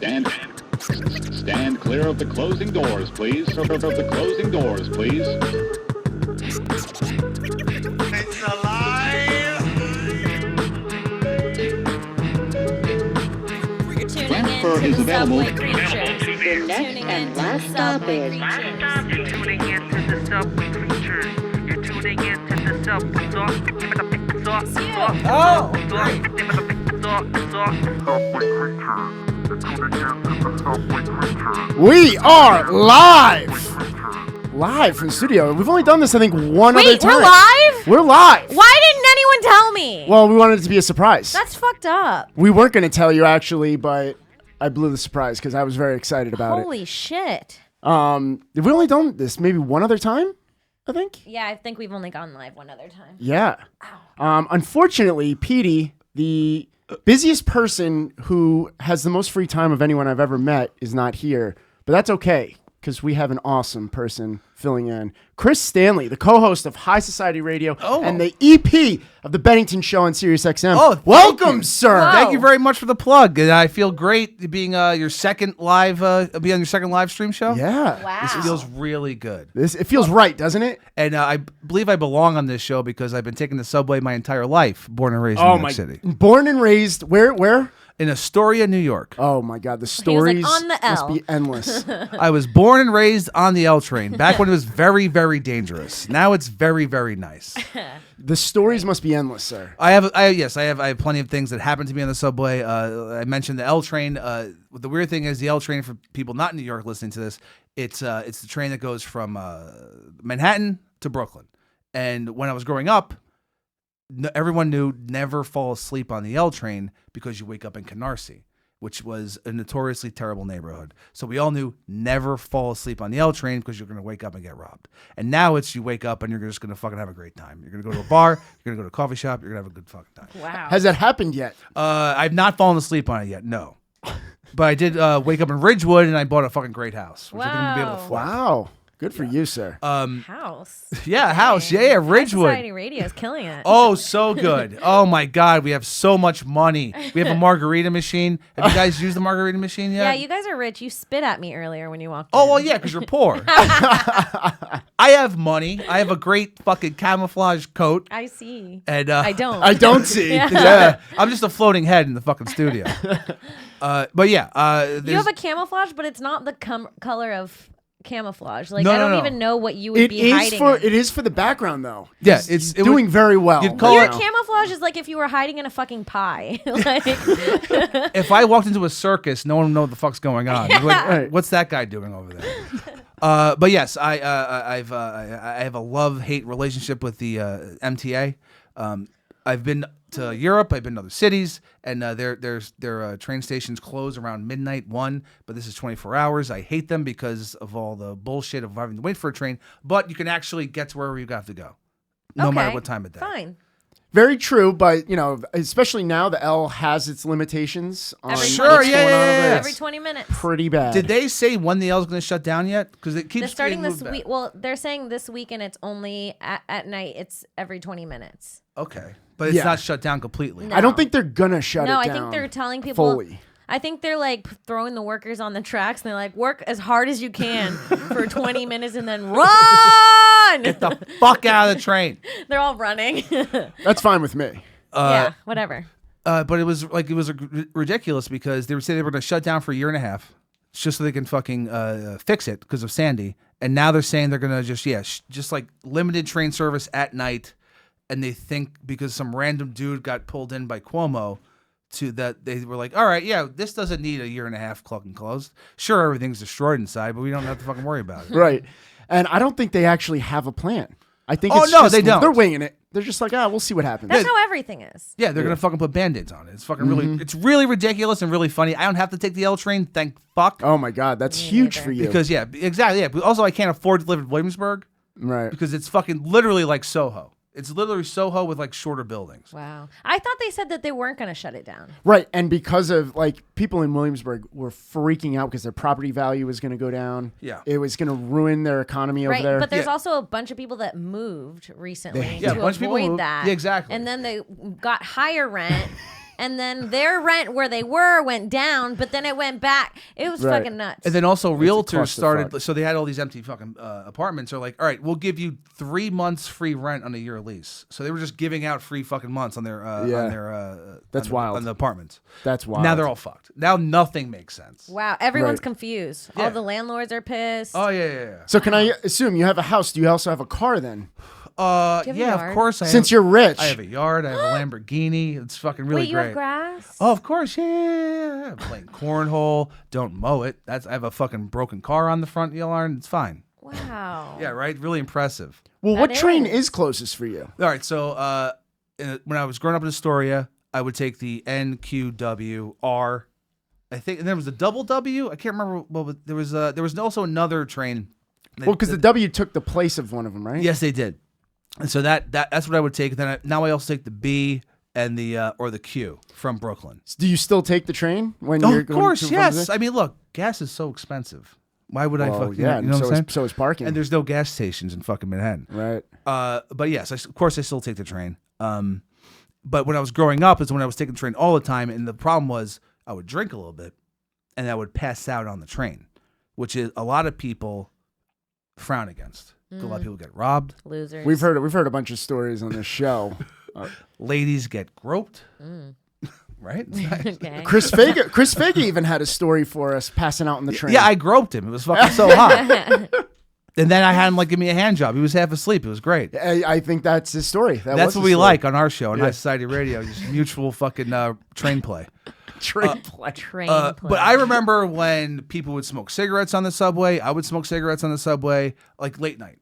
Stand clear of the closing doors, please. Of the closing doors, please. It's alive! Transfer is available. The next and last stop is... You're tuning into the Subway Creatures. You're tuning into the Subway We are live from the studio. We've only done this, I think, one other time. Wait, we're live? We're live. Why didn't anyone tell me? Well, we wanted it to be a surprise. That's fucked up. We weren't going to tell you, actually, but I blew the surprise because I was very excited about Holy shit. it. We've only done this maybe one other time, I think. Yeah, I think we've only gone live one other time. Yeah. Unfortunately, Petey, the busiest person who has the most free time of anyone I've ever met, is not here. But that's okay, because we have an awesome person filling in. Chris Stanley, the co-host of High Society Radio and the EP of the Bennington Show on SiriusXM. Oh, welcome, sir. Whoa. Thank you very much for the plug. And I feel great being your second live, be on your second live stream show. Yeah. Wow. This feels really good. It feels right, doesn't it? And I believe I belong on this show because I've been taking the subway my entire life, born and raised in New York City. Born and raised, where? In Astoria, New York. Oh my God, the He was stories like, on the must L. be endless. I was born and raised on the L train back when it was very, very dangerous. Now it's very, very nice. The stories must be endless, sir. I have plenty of things that happened to me on the subway. I mentioned the L train. The weird thing is the L train, for people not in New York listening to this, it's the train that goes from Manhattan to Brooklyn. And when I was growing up, everyone knew never fall asleep on the L train because you wake up in Canarsie, which was a notoriously terrible neighborhood. So we all knew never fall asleep on the L train because you're going to wake up and get robbed. And now it's you wake up and you're just going to fucking have a great time. You're going to go to a bar, you're going to go to a coffee shop, you're going to have a good fucking time. Wow. Has that happened yet? I've not fallen asleep on it yet, no. But I did wake up in Ridgewood and I bought a fucking great house, which I'm going to be able to flip. Wow. Good for you, sir. House. Yeah, house. Yeah, Ridgewood. Society Radio is killing it. Oh, so good. Oh, my God. We have so much money. We have a margarita machine. Have you guys used the margarita machine yet? Yeah, you guys are rich. You spit at me earlier when you walked Oh, in. well, yeah, because you're poor. I have money. I have a great fucking camouflage coat. I see. And I don't. I don't see. Yeah. I'm just a floating head in the fucking studio. But yeah. You have a camouflage, but it's not the color of camouflage. Like, No, I don't no. even know what you would be hiding in. It is for the background, though. Yeah, He's doing very well. you'd call Your it- camouflage is like if you were hiding in a fucking pie. Like, If I walked into a circus, no one would know what the fuck's going on. Like, Right. what's that guy doing over there? But yes, I have a love-hate relationship with the MTA. I've been to Europe. I've been to other cities, and their train stations close around midnight, 1. But this is 24 hours. I hate them because of all the bullshit of having to wait for a train. But you can actually get to wherever you have to go, no matter what time of day. Fine. Very true, but especially now, the L has its limitations. On Every Sure, what's yeah, going on yeah, over yeah. there. Every It's 20 minutes. pretty bad. Did they say when the L is going to shut down yet? Because it keeps They're starting getting this moved week. back. Well, they're saying this weekend it's only at night. It's every 20 minutes. Okay, but it's Yeah. not shut down completely. No. I don't think they're gonna shut it No, down. I think they're telling people. fully. I think they're like throwing the workers on the tracks and they're like, work as hard as you can for 20 minutes and then run. Get the fuck out of the train. They're all running. That's fine with me. Yeah, whatever. But it was ridiculous because they were saying they were going to shut down for a year and a half just so they can fucking fix it because of Sandy. And now they're saying they're going to just like limited train service at night. And they think because some random dude got pulled in by Cuomo that they were like, all right, yeah, this doesn't need a year and a half fucking closed. Sure, everything's destroyed inside, but we don't have to fucking worry about it. Right. And I don't think they actually have a plan. I think Oh, it's no, just, they don't. They're winging it. They're just like, we'll see what happens. That's how everything is. Yeah, they're gonna fucking put Band-Aids on it. It's fucking it's really ridiculous and really funny. I don't have to take the L train, thank fuck. Oh my God, that's Me huge neither. for you. Because exactly. Yeah. But also, I can't afford to live in Williamsburg right. because it's fucking literally like Soho. It's literally Soho with like shorter buildings. Wow. I thought they said that they weren't going to shut it down. Right, and because of people in Williamsburg were freaking out because their property value was going to go down. Yeah. It was going to ruin their economy over Right, there. but there's also a bunch of people that moved recently Yeah, a to bunch of people avoid moved. that. Yeah, exactly. And then they got higher rent and then their rent where they were went down, but then it went back. It was Right. fucking nuts. And then also realtors started, clusterfuck. so they had all these empty fucking apartments. They're like, all right, we'll give you 3 months free rent on a year lease. So they were just giving out free fucking months on their That's wild. on the apartments. That's wild. Now they're all fucked. Now nothing makes sense. Wow, everyone's Right. confused. Yeah. All the landlords are pissed. Oh yeah. So can I assume you have a house? Do you also have a car then? Do you have a Yeah, yard? of course. Since you're rich. I have a yard. I have a Lamborghini. It's fucking really Wait, you great. have grass? Oh, of course, yeah. I'm playing cornhole. Don't mow it. I have a fucking broken car on the front yard. It's fine. Wow. Yeah, right. Really impressive. Well, what That train is. is closest for you? All right, so when I was growing up in Astoria, I would take the NQWR. I think and there was a double W. I can't remember. Well, there was also another train. Well, because the W took the place of one of them, right? Yes, they did. And so that's what I would take. Then now I also take the B and the or the Q from Brooklyn. Do you still take the train when Oh, you're of going course, to and from yes. the- I mean, look, gas is so expensive. Why would I Well, fucking? yeah, You know what I'm saying? so is parking. And there's no gas stations in fucking Manhattan. Right. But yes, of course I still take the train. But when I was growing up is when I was taking the train all the time, and the problem was I would drink a little bit, and I would pass out on the train, which is a lot of people frown against. A lot of people get robbed. Losers. We've heard a bunch of stories on this show. Ladies get groped. Right? Okay. Chris Vega even had a story for us passing out on the train. Yeah, I groped him. It was fucking so hot. And then I had him like give me a hand job. He was half asleep. It was great. I think that's his story. That's was what his we story. like on our show on Yeah. High Society Radio. Just mutual fucking train play. Train play. Train But play. I remember when people would smoke cigarettes on the subway. I would smoke cigarettes on the subway, like late night,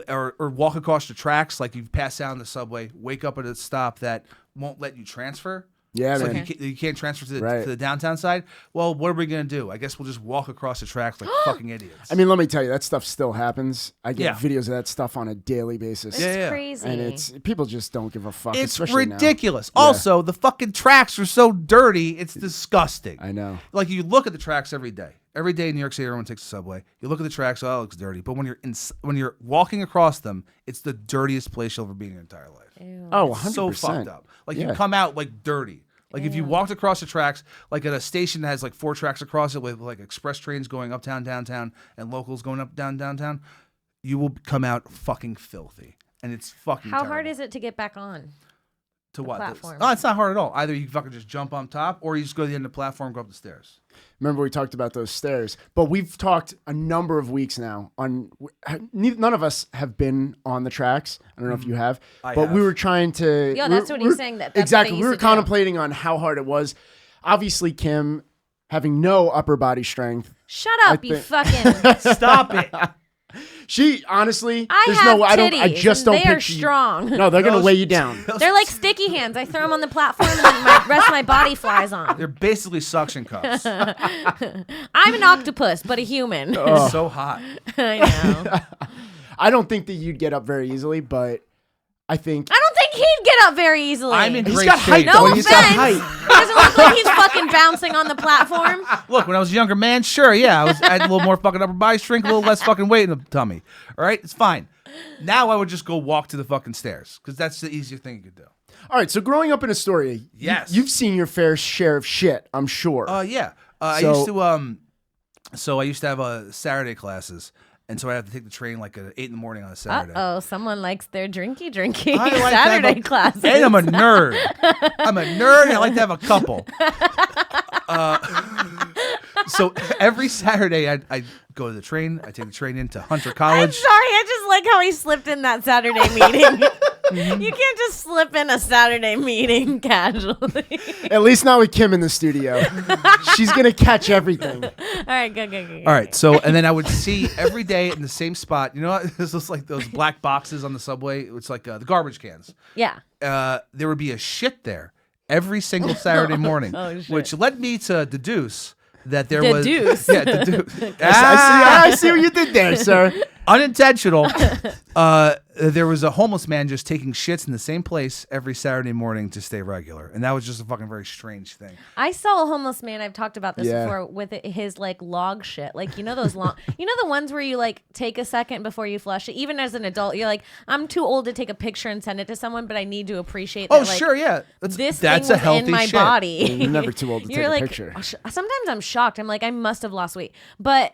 or walk across the tracks. Like you pass out on the subway, wake up at a stop that won't let you transfer. Yeah, It's man. like you can't transfer to Right. the downtown side. Well, what are we gonna do? I guess we'll just walk across the tracks like fucking idiots. I mean, let me tell you, that stuff still happens. I get Yeah. videos of that stuff on a daily basis. It's Yeah. crazy. And it's people just don't give a fuck. it's especially now. ridiculous. Also, the fucking tracks are so dirty. It's disgusting. I know. Like you look at the tracks every day. Every day in New York City, everyone takes the subway. You look at the tracks, oh, it looks dirty. But when you're walking across them, it's the dirtiest place you'll ever be in your entire life. Oh, It's 100%. so fucked up. Like Yeah. you come out like dirty. Like if you walked across the tracks, like at a station that has like 4 tracks across it with like express trains going uptown, downtown, and locals going up, down, downtown, you will come out fucking filthy. And it's fucking How terrible. hard is it to get back on? To what? platform? No, it's not hard at all. Either you fucking just jump on top or you just go to the end of the platform, go up the stairs. Remember we talked about those stairs, but we've talked a number of weeks now on. None of us have been on the tracks. I don't know if you have, I but we have. were trying to. Yo, we that's were- what we he's were- saying, that's what they exactly. We used were to do. contemplating on how hard it was. Obviously, Kim, having no upper body strength, Shut up, you think- fucking. Stop it. she honestly, I there's have no. I don't. I titties, just and don't they are picture you- strong. No, they're gonna Those- weigh you down. They're like sticky hands. I throw them on the platform and then the rest of my body flies on. They're basically suction cups. I'm an octopus, but a human. It's so hot. I know. I don't think that you'd get up very easily, but I think I don't think he'd get up very easily. I'm in he's great got height. shape. No though. offense. He's got height. Doesn't look like he's fucking bouncing on the platform. Look, when I was a younger man, sure, yeah, I had a little more fucking upper body strength, a little less fucking weight in the tummy. All right, it's fine. Now I would just go walk to the fucking stairs because that's the easier thing you could do. All right, so growing up in Astoria, Yes. you've seen your fair share of shit, I'm sure. Yeah. I used to have Saturday classes, and so I have to take the train like at 8 in the morning on a Saturday. Oh, someone likes their drinky I like to have Saturday classes. And I'm a nerd. I'm a nerd, and I like to have a couple. So every Saturday, I go to the train. I take the train into Hunter I'm College. sorry, I just like how he slipped in that Saturday meeting. You can't just slip in a Saturday meeting casually. At least not with Kim in the studio. She's gonna catch everything. All right, go. All right, so and then I would see every day in the same spot. You know what? This was like those black boxes on the subway. It's like the garbage cans. Yeah. There would be a shit there every single Saturday morning, Oh, shit. which led me to deduce that there Deduce? was deduce. I see what you did there, sir. Unintentional. there was a homeless man just taking shits in the same place every Saturday morning to stay regular, and that was just a fucking very strange thing. I saw a homeless man. I've talked about this Yeah. before with his like log shit. Like those long, the ones where you like take a second before you flush it. Even as an adult, you're like, I'm too old to take a picture and send it to someone, but I need to appreciate. Oh, that, like, sure, yeah. That's thing a was healthy in my shit. body. You're never too old to You're take like, a picture. Sometimes I'm shocked. I'm like, I must have lost weight, but.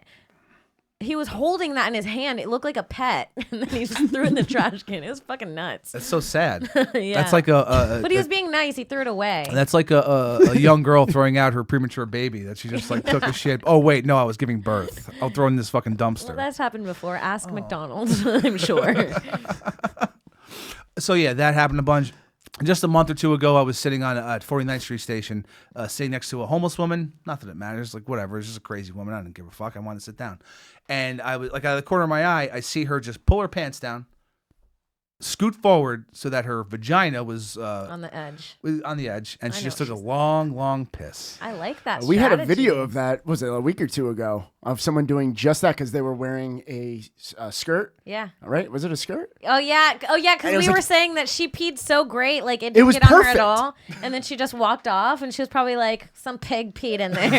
He was holding that in his hand. It looked like a pet, and then he just threw it in the trash can. It was fucking nuts. That's so sad. Yeah. That's like But he was being nice. He threw it away. That's like a young girl throwing out her premature baby that she just like took a shit. Oh wait, no, I was giving birth. I'll throw in this fucking dumpster. Well, that's happened before. Ask McDonald's, I'm sure. So yeah, that happened a bunch. Just a month or two ago, I was sitting on at 49th Street Station, sitting next to a homeless woman. Not that it matters, like whatever. It's just a crazy woman. I didn't give a fuck. I wanted to sit down, and I was like, out of the corner of my eye, I see her just pull her pants down, scoot forward so that her vagina was On the edge. on the edge, and I she know just what took a she's long piss. I like that. We had a strategy. video of that. Was it a week or two ago of someone doing just that because they were wearing a skirt? Yeah. Right? Was it a skirt? Oh yeah. And it Because was we were like- saying that she peed so great, like it didn't was get on her perfect. at all, and then she just walked off, and she was probably like, some pig peed in there.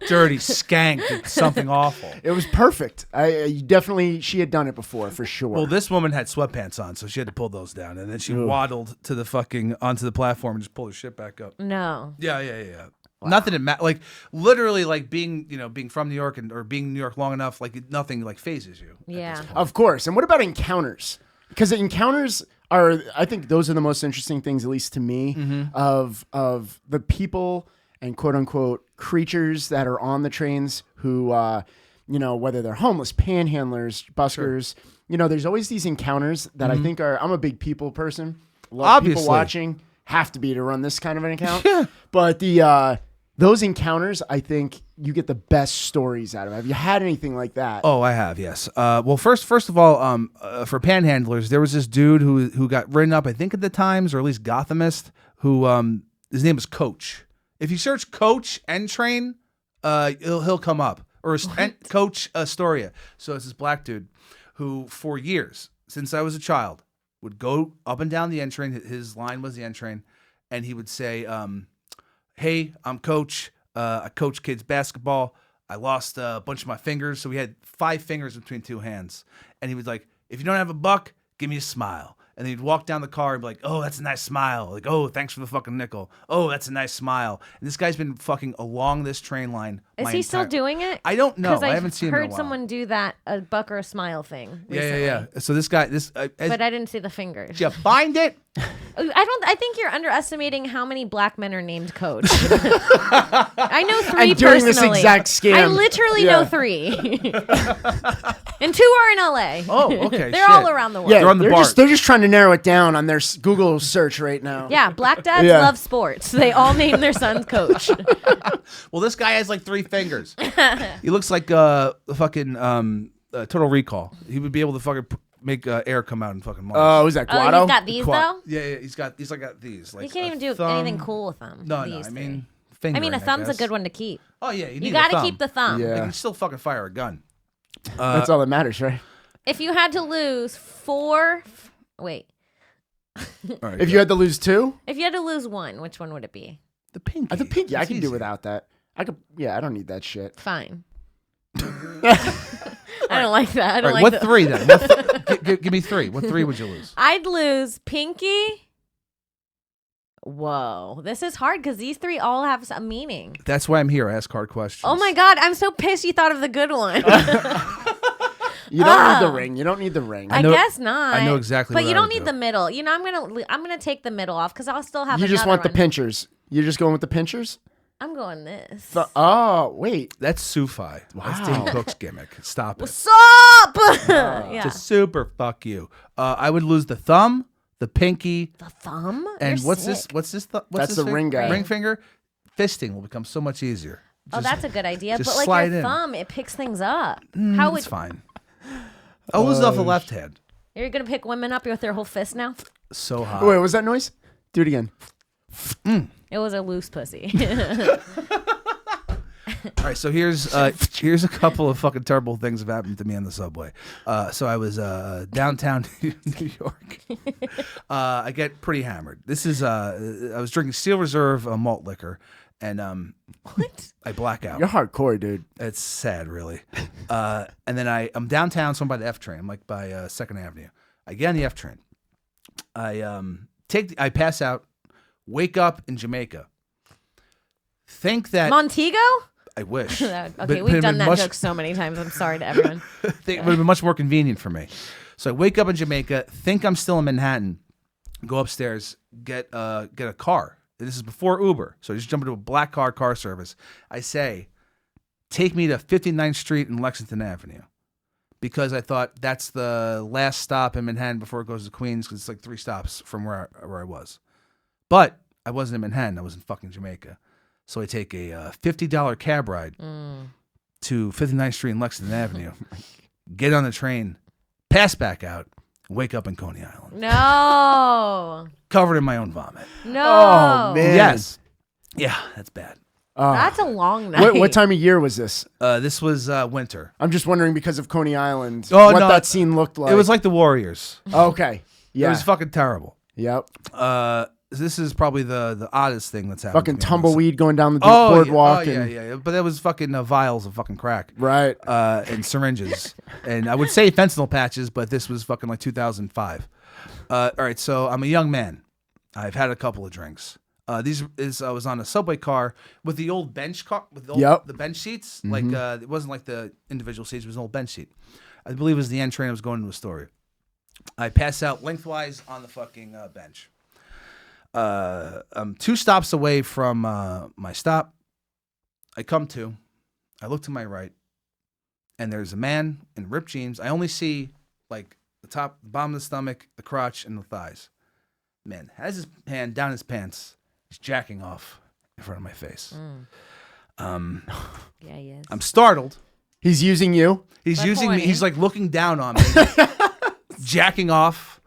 Dirty skank did something awful. It was perfect. I definitely she had done it before for sure. Well, this woman had sweatpants on, so she had to pull those down, and then she waddled to the fucking onto the platform and just pulled her shit back up. No. Yeah. Nothing it like literally like being from New York or being in New York long enough, like nothing like phases you. Yeah. Of course. And what about encounters? Because encounters are, I think, those are the most interesting things, at least to me, of the people and quote unquote creatures that are on the trains who, whether they're homeless, panhandlers, buskers. Sure. There's always these encounters that I think are. I'm a big people person. Love Obviously. people watching. Have to be to run this kind of an account. Yeah. But those encounters, I think you get the best stories out of it. Have you had anything like that? Oh, I have, yes. Well, first of all, for panhandlers, there was this dude who got written up, I think, at the Times, or at least Gothamist, who his name is Coach. If you search Coach and Train, he'll come up, or Coach Astoria. So it's this black dude who, for years since I was a child, would go up and down the N train. His line was the N train, and he would say, "Hey, I'm Coach. I coach kids basketball. I lost a bunch of my fingers, so we had 5 fingers between 2 hands." And he was like, "If you don't have a buck, give me a smile." And then he'd walk down the car and be like, "Oh, that's a nice smile." Like, "Oh, thanks for the fucking nickel." "Oh, that's a nice smile." And this guy's been fucking along this train line. Is he still doing it? I don't know. 'Cause I haven't seen him in a heard while. someone do that, a buck or a smile thing. Recently. Yeah. So this guy, But I didn't see the fingers. did you find it? I think you're underestimating how many black men are named Coach. I know 3 And during personally. this exact scam. I literally know 3. And 2 are in LA. Oh, okay. They're all around the world. Yeah, They're on the BART. they're just trying to narrow it down on their Google search right now. Yeah, black dads Yeah. love sports. They all name their sons Coach. Well, this guy has like 3 fingers. He looks like fucking Total Recall. He would be able to fucking make air come out and fucking Mars. Oh, is that Oh, Guado? he's got these though. Yeah. He's like got these. Like You can't a even do thumb. anything cool with them. No. these I three. mean, fingering, a thumb's a guess. good one to keep. Oh yeah, you need You a got to thumb. keep the thumb. Yeah. They can still fucking fire a gun. That's all that matters, right? If you had to lose 4, wait. All right, If you had to lose 2, If you had to lose 1, which one would it be? the pinky. the pinky, I That's can do easy. without that. I could. Yeah, I don't need that shit. Fine. I don't like that. I All don't right, like what the- 3 then? What give me 3. What 3 would you lose? I'd lose pinky. Whoa, this is hard because these 3 all have a meaning. That's why I'm here. I ask hard questions. Oh my god, I'm so pissed you thought of the good one. You don't need Oh. the ring. You don't need the ring. I know- guess not. I know exactly But what you I don't would need do. the middle. I'm gonna take the middle off because I'll still have. You just another want the one. pinchers. You're just going with the pinchers? I'm going this. Oh, wait. That's Sufi. That's Dane Cook's gimmick. Stop it. What's up? Yeah. It's a super fuck you. I would lose the thumb, the pinky, The thumb. and You're what's sick. this? What's this? What's That's this the thing? ring guy. Ring finger. Fisting will become so much easier. Oh, that's a good idea. just But like slide your in. thumb, it picks things up. How would It's fine. I'll lose it off the left hand. you're gonna pick women up with their whole fist now? So hot. Wait, what was that noise? Do it again. It was a loose pussy. All right, so here's a couple of fucking terrible things that happened to me on the subway. So I was downtown New York. I get pretty hammered. This is I was drinking Steel Reserve malt liquor, and What? I black out. You're hardcore, dude. It's sad, really. And then I'm downtown, so I'm by the F train. I'm like by 2nd Avenue. I get on the F train. I pass out, wake up in Jamaica. Think that Montego? I wish. Okay, But we've it'd done been that much- joke so many times. I'm sorry to everyone. It would have been much more convenient for me. So I wake up in Jamaica, think I'm still in Manhattan, go upstairs, get a car. This is before Uber, so I just jump into a black car service. I say, take me to 59th Street and Lexington Avenue, because I thought that's the last stop in Manhattan before it goes to Queens, because it's like 3 stops from where I was. But I wasn't in Manhattan. I was in fucking Jamaica. So I take a $50 cab ride to 59th Street and Lexington Avenue, get on the train, pass back out, wake up in Coney Island, No. covered in my own vomit. No. Oh, man. Yes. Yeah, that's bad. That's a long night. What time of year was this? This was winter. I'm just wondering because of Coney Island, Oh, what no, that scene looked like. It was like the Warriors. Okay. Yeah. It was fucking terrible. Yep. This is probably the oddest thing that's happened. Fucking to me on this. tumbleweed going down the Oh, boardwalk. yeah. and, Yeah. But that was fucking vials of fucking crack. Right. And syringes. And I would say fentanyl patches, but this was fucking like 2005. All right, so I'm a young man. I've had a couple of drinks. I was on a subway car with the old bench car, with the bench seats. Like it wasn't like the individual seats, it was an old bench seat. I believe it was the N train. I was going to a story. I pass out lengthwise on the fucking bench. I'm 2 stops away from my stop. I come to. I look to my right, and there's a man in ripped jeans. I only see like the top, the bottom of the stomach, the crotch, and the thighs. Man has his hand down his pants. He's jacking off in front of my face. Yeah, he is. I'm startled. He's using you. He's But using me. horny. He's like looking down on me, jacking off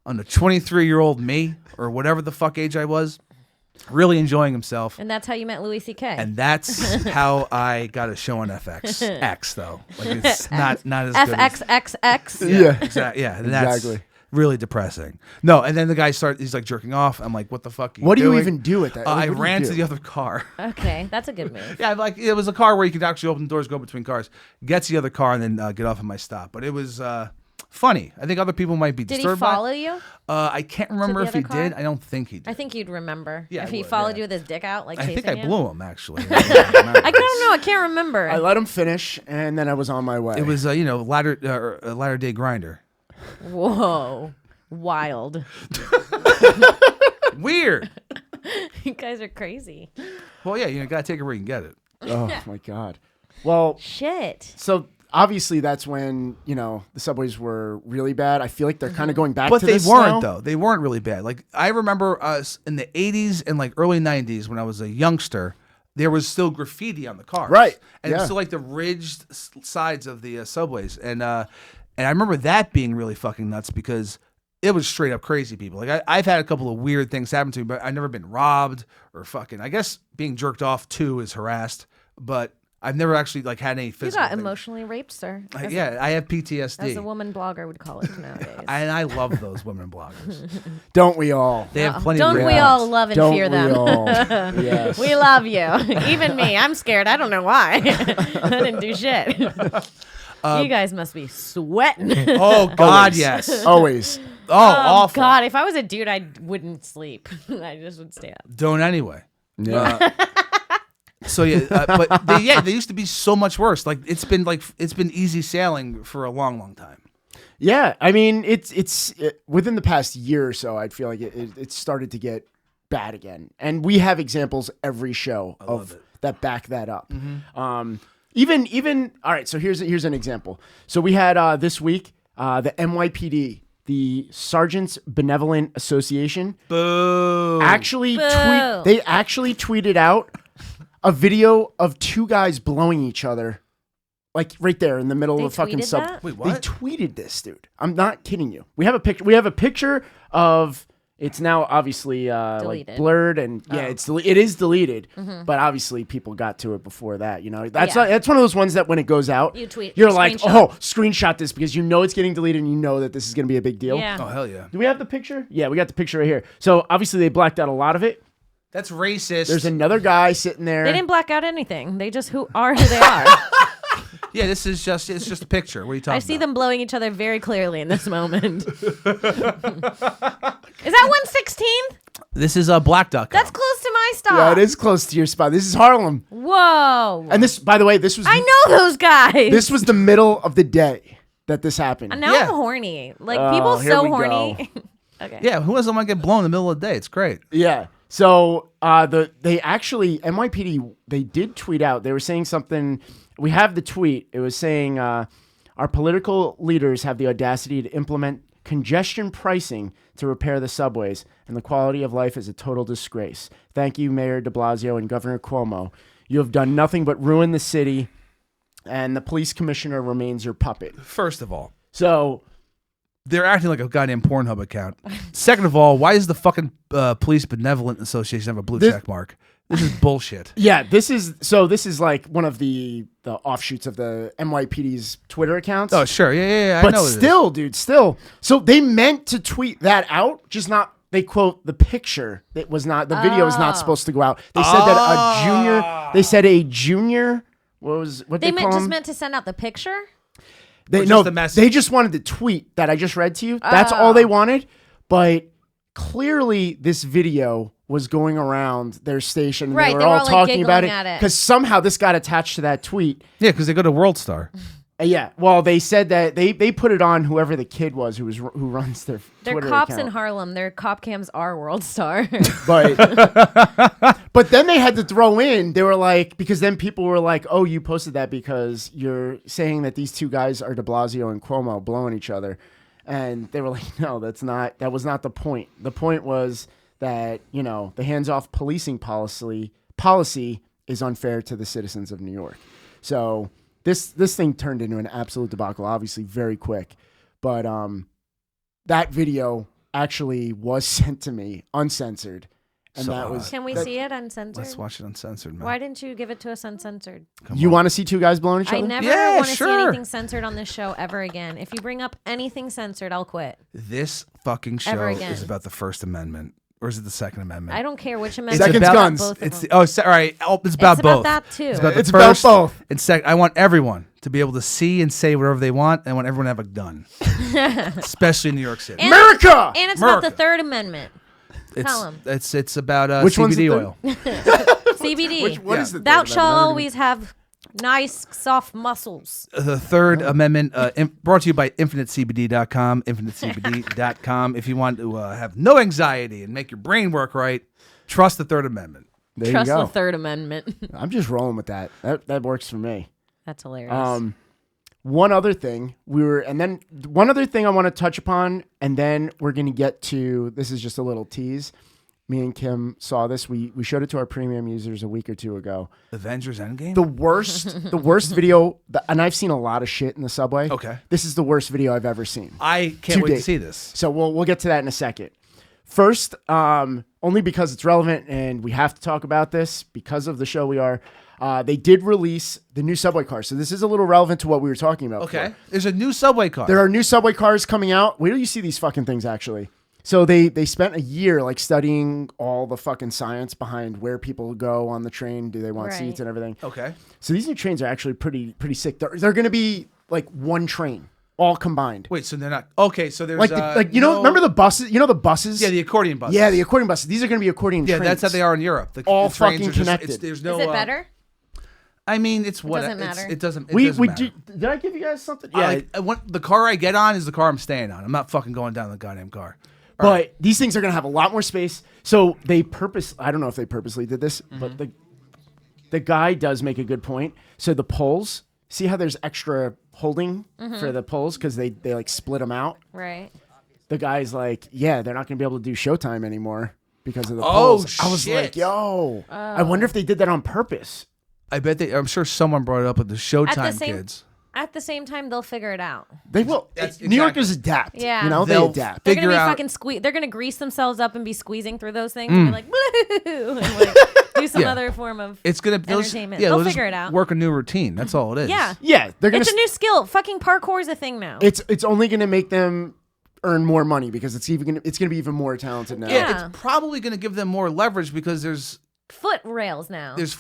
on the 23-year-old me, or whatever the fuck age I was, really enjoying himself. And that's how you met Louis C.K. And that's how I got a show on FX. X though, like it's not as good. As, FXXX. Yeah. exactly. Yeah, and that's Exactly. really depressing. No, and then the guy he's like jerking off. I'm like, what the fuck? What do you doing? even do at that? I What do you ran do? to the other car. Okay, that's a good move. Yeah, like it was a car where you could actually open the doors, go between cars, get to the other car, and then get off at my stop. But it was funny. I think other people might be Did he disturbed by it. follow you? I can't remember the if he other car? did. I don't think he did. I think you'd remember. Yeah, if I he would, followed yeah. you with his dick out, like I think chasing I you. blew him actually. I don't know. I can't remember. I let him finish, and then I was on my way. It was latter day grinder. Whoa, wild. Weird. You guys are crazy. Well, yeah, you gotta take it where you can get it. Oh my god. Well, Shit. so obviously that's when the subways were really bad. I feel like they're kind of going back But to they this weren't now. though. They weren't really bad. Like I remember us in the 80s and like early 90s when I was a youngster. There was still graffiti on the cars, Right, And yeah. still like the ridged sides of the subways, and I remember that being really fucking nuts because it was straight up crazy people. Like I've had a couple of weird things happen to me, but I've never been robbed or fucking. I guess being jerked off too is harassed, but I've never actually like had any You physical. got thing. emotionally raped, sir. As, Yeah, I have PTSD, as a woman blogger would call it nowadays. and I love those women bloggers. Don't we all? They have plenty. Don't of we great all ones. love and Don't fear we them? all? Yes. We love you. Even me. I'm scared. I don't know why. I didn't do shit. You guys must be sweating. Oh God, Always. yes. Always. Oh, awful. God, if I was a dude, I wouldn't sleep. I just would stay up. Don't anyway. Yeah. So yeah, but they used to be so much worse. Like it's been easy sailing for a long, long time. Yeah, I mean, it's within the past year or so, I'd feel like it started to get bad again, and we have examples every show of that back that up. Even all right. So here's an example. So we had this week the NYPD, the Sergeants Benevolent Association, Boo. actually Boo. tweeted out a video of 2 guys blowing each other. Like right there in the middle They of fucking tweeted sub. that? Wait, what? They tweeted this, dude. I'm not kidding you. We have a picture. We have a picture of It's now obviously like Deleted. blurred and it is deleted. But obviously people got to it before that. You know, that's that's one of those ones that when it goes out, you're like, screenshot this because you know it's getting deleted and you know that this is going to be a big deal. Yeah. Oh hell yeah. Do we have the picture? Yeah, we got the picture right here. So obviously they blacked out a lot of it. That's racist. There's another guy sitting there. They didn't black out anything. They just are who they are. Yeah, it's just a picture. What are you talking about? I see them blowing each other very clearly in this moment. Is that 116th? This is black.com. That's close to my stop. Yeah, it is close to your spot. This is Harlem. Whoa. And this, by the way, this was I know those guys. This was the middle of the day that this happened. Now Yeah. I'm horny. Like people here so we horny. Okay. Yeah, who doesn't want to get blown in the middle of the day? It's great. Yeah. So they actually NYPD they did tweet out. They were saying something. We have the tweet. It was saying our political leaders have the audacity to implement congestion pricing to repair the subways, and the quality of life is a total disgrace. Thank you, Mayor de Blasio and Governor Cuomo. You have done nothing but ruin the city, and the police commissioner remains your puppet. First of all, So they're acting like a goddamn Pornhub account. Second of all, why does the fucking Police Benevolent Association have a blue check mark? This is bullshit. yeah, this is like one of the offshoots of the NYPD's Twitter accounts. Oh, sure. Yeah. I But know still, dude, still. So they meant to tweet that out, just not. They quote the picture. It was not. The video is not supposed to go out. They said that a junior. They said a junior. What They call just him? meant to send out the picture? They Or no. just the message? They just wanted the tweet that I just read to you. That's all they wanted. But clearly, this video was going around their station. Right, They were they were all all, like, talking about it giggling at it. because somehow this got attached to that tweet. Yeah, because they go to World Star. Yeah, well, they said that they put it on whoever the kid was who runs their They're Twitter cops account. in Harlem. Their cop cams are World Star. But but then they had to throw in. They were like, because then people were like, "Oh, you posted that because you're saying that these two guys are De Blasio and Cuomo blowing each other," and they were like, "No, that's not. That was not the point. The point was that the hands-off policing policy is unfair to the citizens of New York." So. This thing turned into an absolute debacle, obviously very quick, but that video actually was sent to me uncensored, and So, that was. Can we see it uncensored? Let's watch it uncensored, man. Why didn't you give it to us uncensored? You want to see two guys blowing each I other? never Yeah, want to see sure. anything censored on this show ever again. If you bring up anything censored, I'll quit. This fucking show Ever again. is about the First Amendment. Or is it the Second Amendment? I don't care which It's amendment. Seconds about guns. Both of It's them. all right. It's about It's both. about that too. It's about the It's about first both. and second. I want everyone to be able to see and say whatever they want. And I want everyone to have a gun, especially in New York City. And America! And it's about the America. Third Amendment. It's tell 'em. it's about Which one's the CBD third? oil. CBD. What is the Thou Third shall Amendment? always have nice, soft muscles. The Third Amendment, brought to you by InfiniteCBD.com, InfiniteCBD.com. If you want to have no anxiety and make your brain work right, trust the Third Amendment. There Trust you go. the Third Amendment. I'm just rolling with that. That works for me. That's hilarious. One other thing one other thing I want to touch upon, and then we're gonna get to this is just a little tease. Me and Kim saw this. We showed it to our premium users a week or two ago. Avengers Endgame? The worst video, and I've seen a lot of shit in the subway. Okay. This is the worst video I've ever seen. I can't To wait to date. see this. So we'll get to that in a second. First, only because it's relevant and we have to talk about this because of the show we are. They did release the new subway car. So this is a little relevant to what we were talking about. Okay. before. There's a new subway car. There are new subway cars coming out. Wait till you see these fucking things actually. So they spent a year like studying all the fucking science behind where people go on the train. Do they want Right. seats and everything? Okay. So these new trains are actually pretty sick. They're going to be like one train, all combined. Wait, so they're not. Okay, so there's. Like remember the buses? You know the buses? Yeah, the accordion buses. Yeah, the accordion buses. These are going to be accordion Yeah, trains. that's how they are in Europe. All the trains fucking are just- connected. there's no, Is it better? I mean, it's what doesn't matter. It doesn't. It We doesn't matter. did I give you guys something? Yeah, the car I get on is the car I'm staying on. I'm not fucking going down the goddamn car. But these things are going to have a lot more space. So I don't know if they purposely did this, but the guy does make a good point. So the poles, see how there's extra holding for the poles because they like split them out? Right. The guy's like, yeah, they're not going to be able to do Showtime anymore because of the Oh, poles. I was shit. like, yo, I wonder if they did that on purpose. I bet I'm sure someone brought it up with the Showtime kids. at the same time, they'll figure it out. They will. New Yorkers adapt. Yeah. You know, they They'll adapt. They're figure gonna be out. fucking they're gonna grease themselves up and be squeezing through those things and be like, woo, and like do some Yeah. other form of It's gonna entertainment. Yeah, they'll just figure it out. Work a new routine. That's all it is. Yeah. Yeah, they're gonna. It's a new skill. Fucking parkour is a thing now. It's only gonna make them earn more money because it's gonna be even more talented now. Yeah. It's probably gonna give them more leverage because there's Foot rails now. there's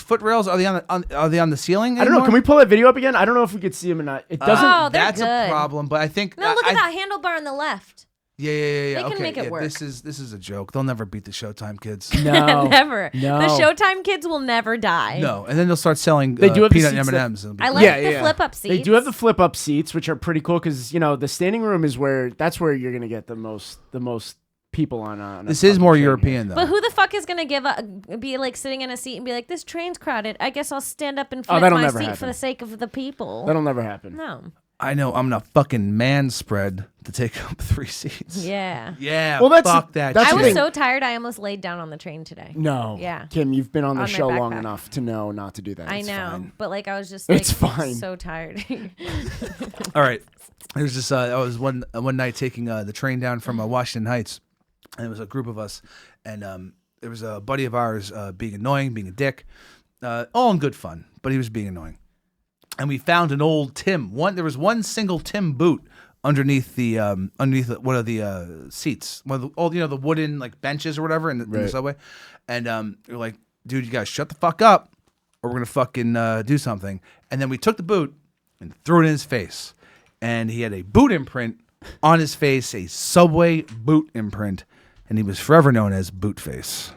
foot rails. Are they are they on the ceiling? I don't know. anymore? Can we pull that video up again? I don't know if we could see him or not. It doesn't. Oh, they're That's good. a problem. But I think No, look at that handlebar on the left. Yeah. They can Okay, make it yeah, work. This is a joke. They'll never beat the Showtime kids. No, Never. No. The Showtime kids will never die. No, and then they'll start selling They do have the peanut seats M&Ms. It'll be I cool. like Yeah, the yeah. flip up seats. They do have the flip up seats, which are pretty cool because the standing room is where you're gonna get the most people on. This is more European though. But who the fuck is gonna be like sitting in a seat and be like, "This train's crowded. I guess I'll stand up and flip that'll my never seat happen. for the sake of the people." That'll never happen. No. I know I'm gonna fucking man spread to take up 3 seats. Yeah. Yeah. Well, that's- fuck that. that's I the was thing. so tired. I almost laid down on the train today. No. Yeah. Kim, you've been on the On my show long backpack. enough to know not to do that. I It's know, fine. but like I was just It's fine. so tired. All right. There's this. I was one night taking the train down from Washington Heights, and it was a group of us, and there was a buddy of ours being annoying, being a dick, all in good fun, but he was being annoying. And we found an old Tim. There was one single Tim boot underneath one of the seats, one of the old, the wooden like benches or whatever in the Right. subway. And we were like, dude, you guys shut the fuck up, or we're gonna fucking do something. And then we took the boot and threw it in his face, and he had a boot imprint on his face, a Subway boot imprint, and he was forever known as Bootface.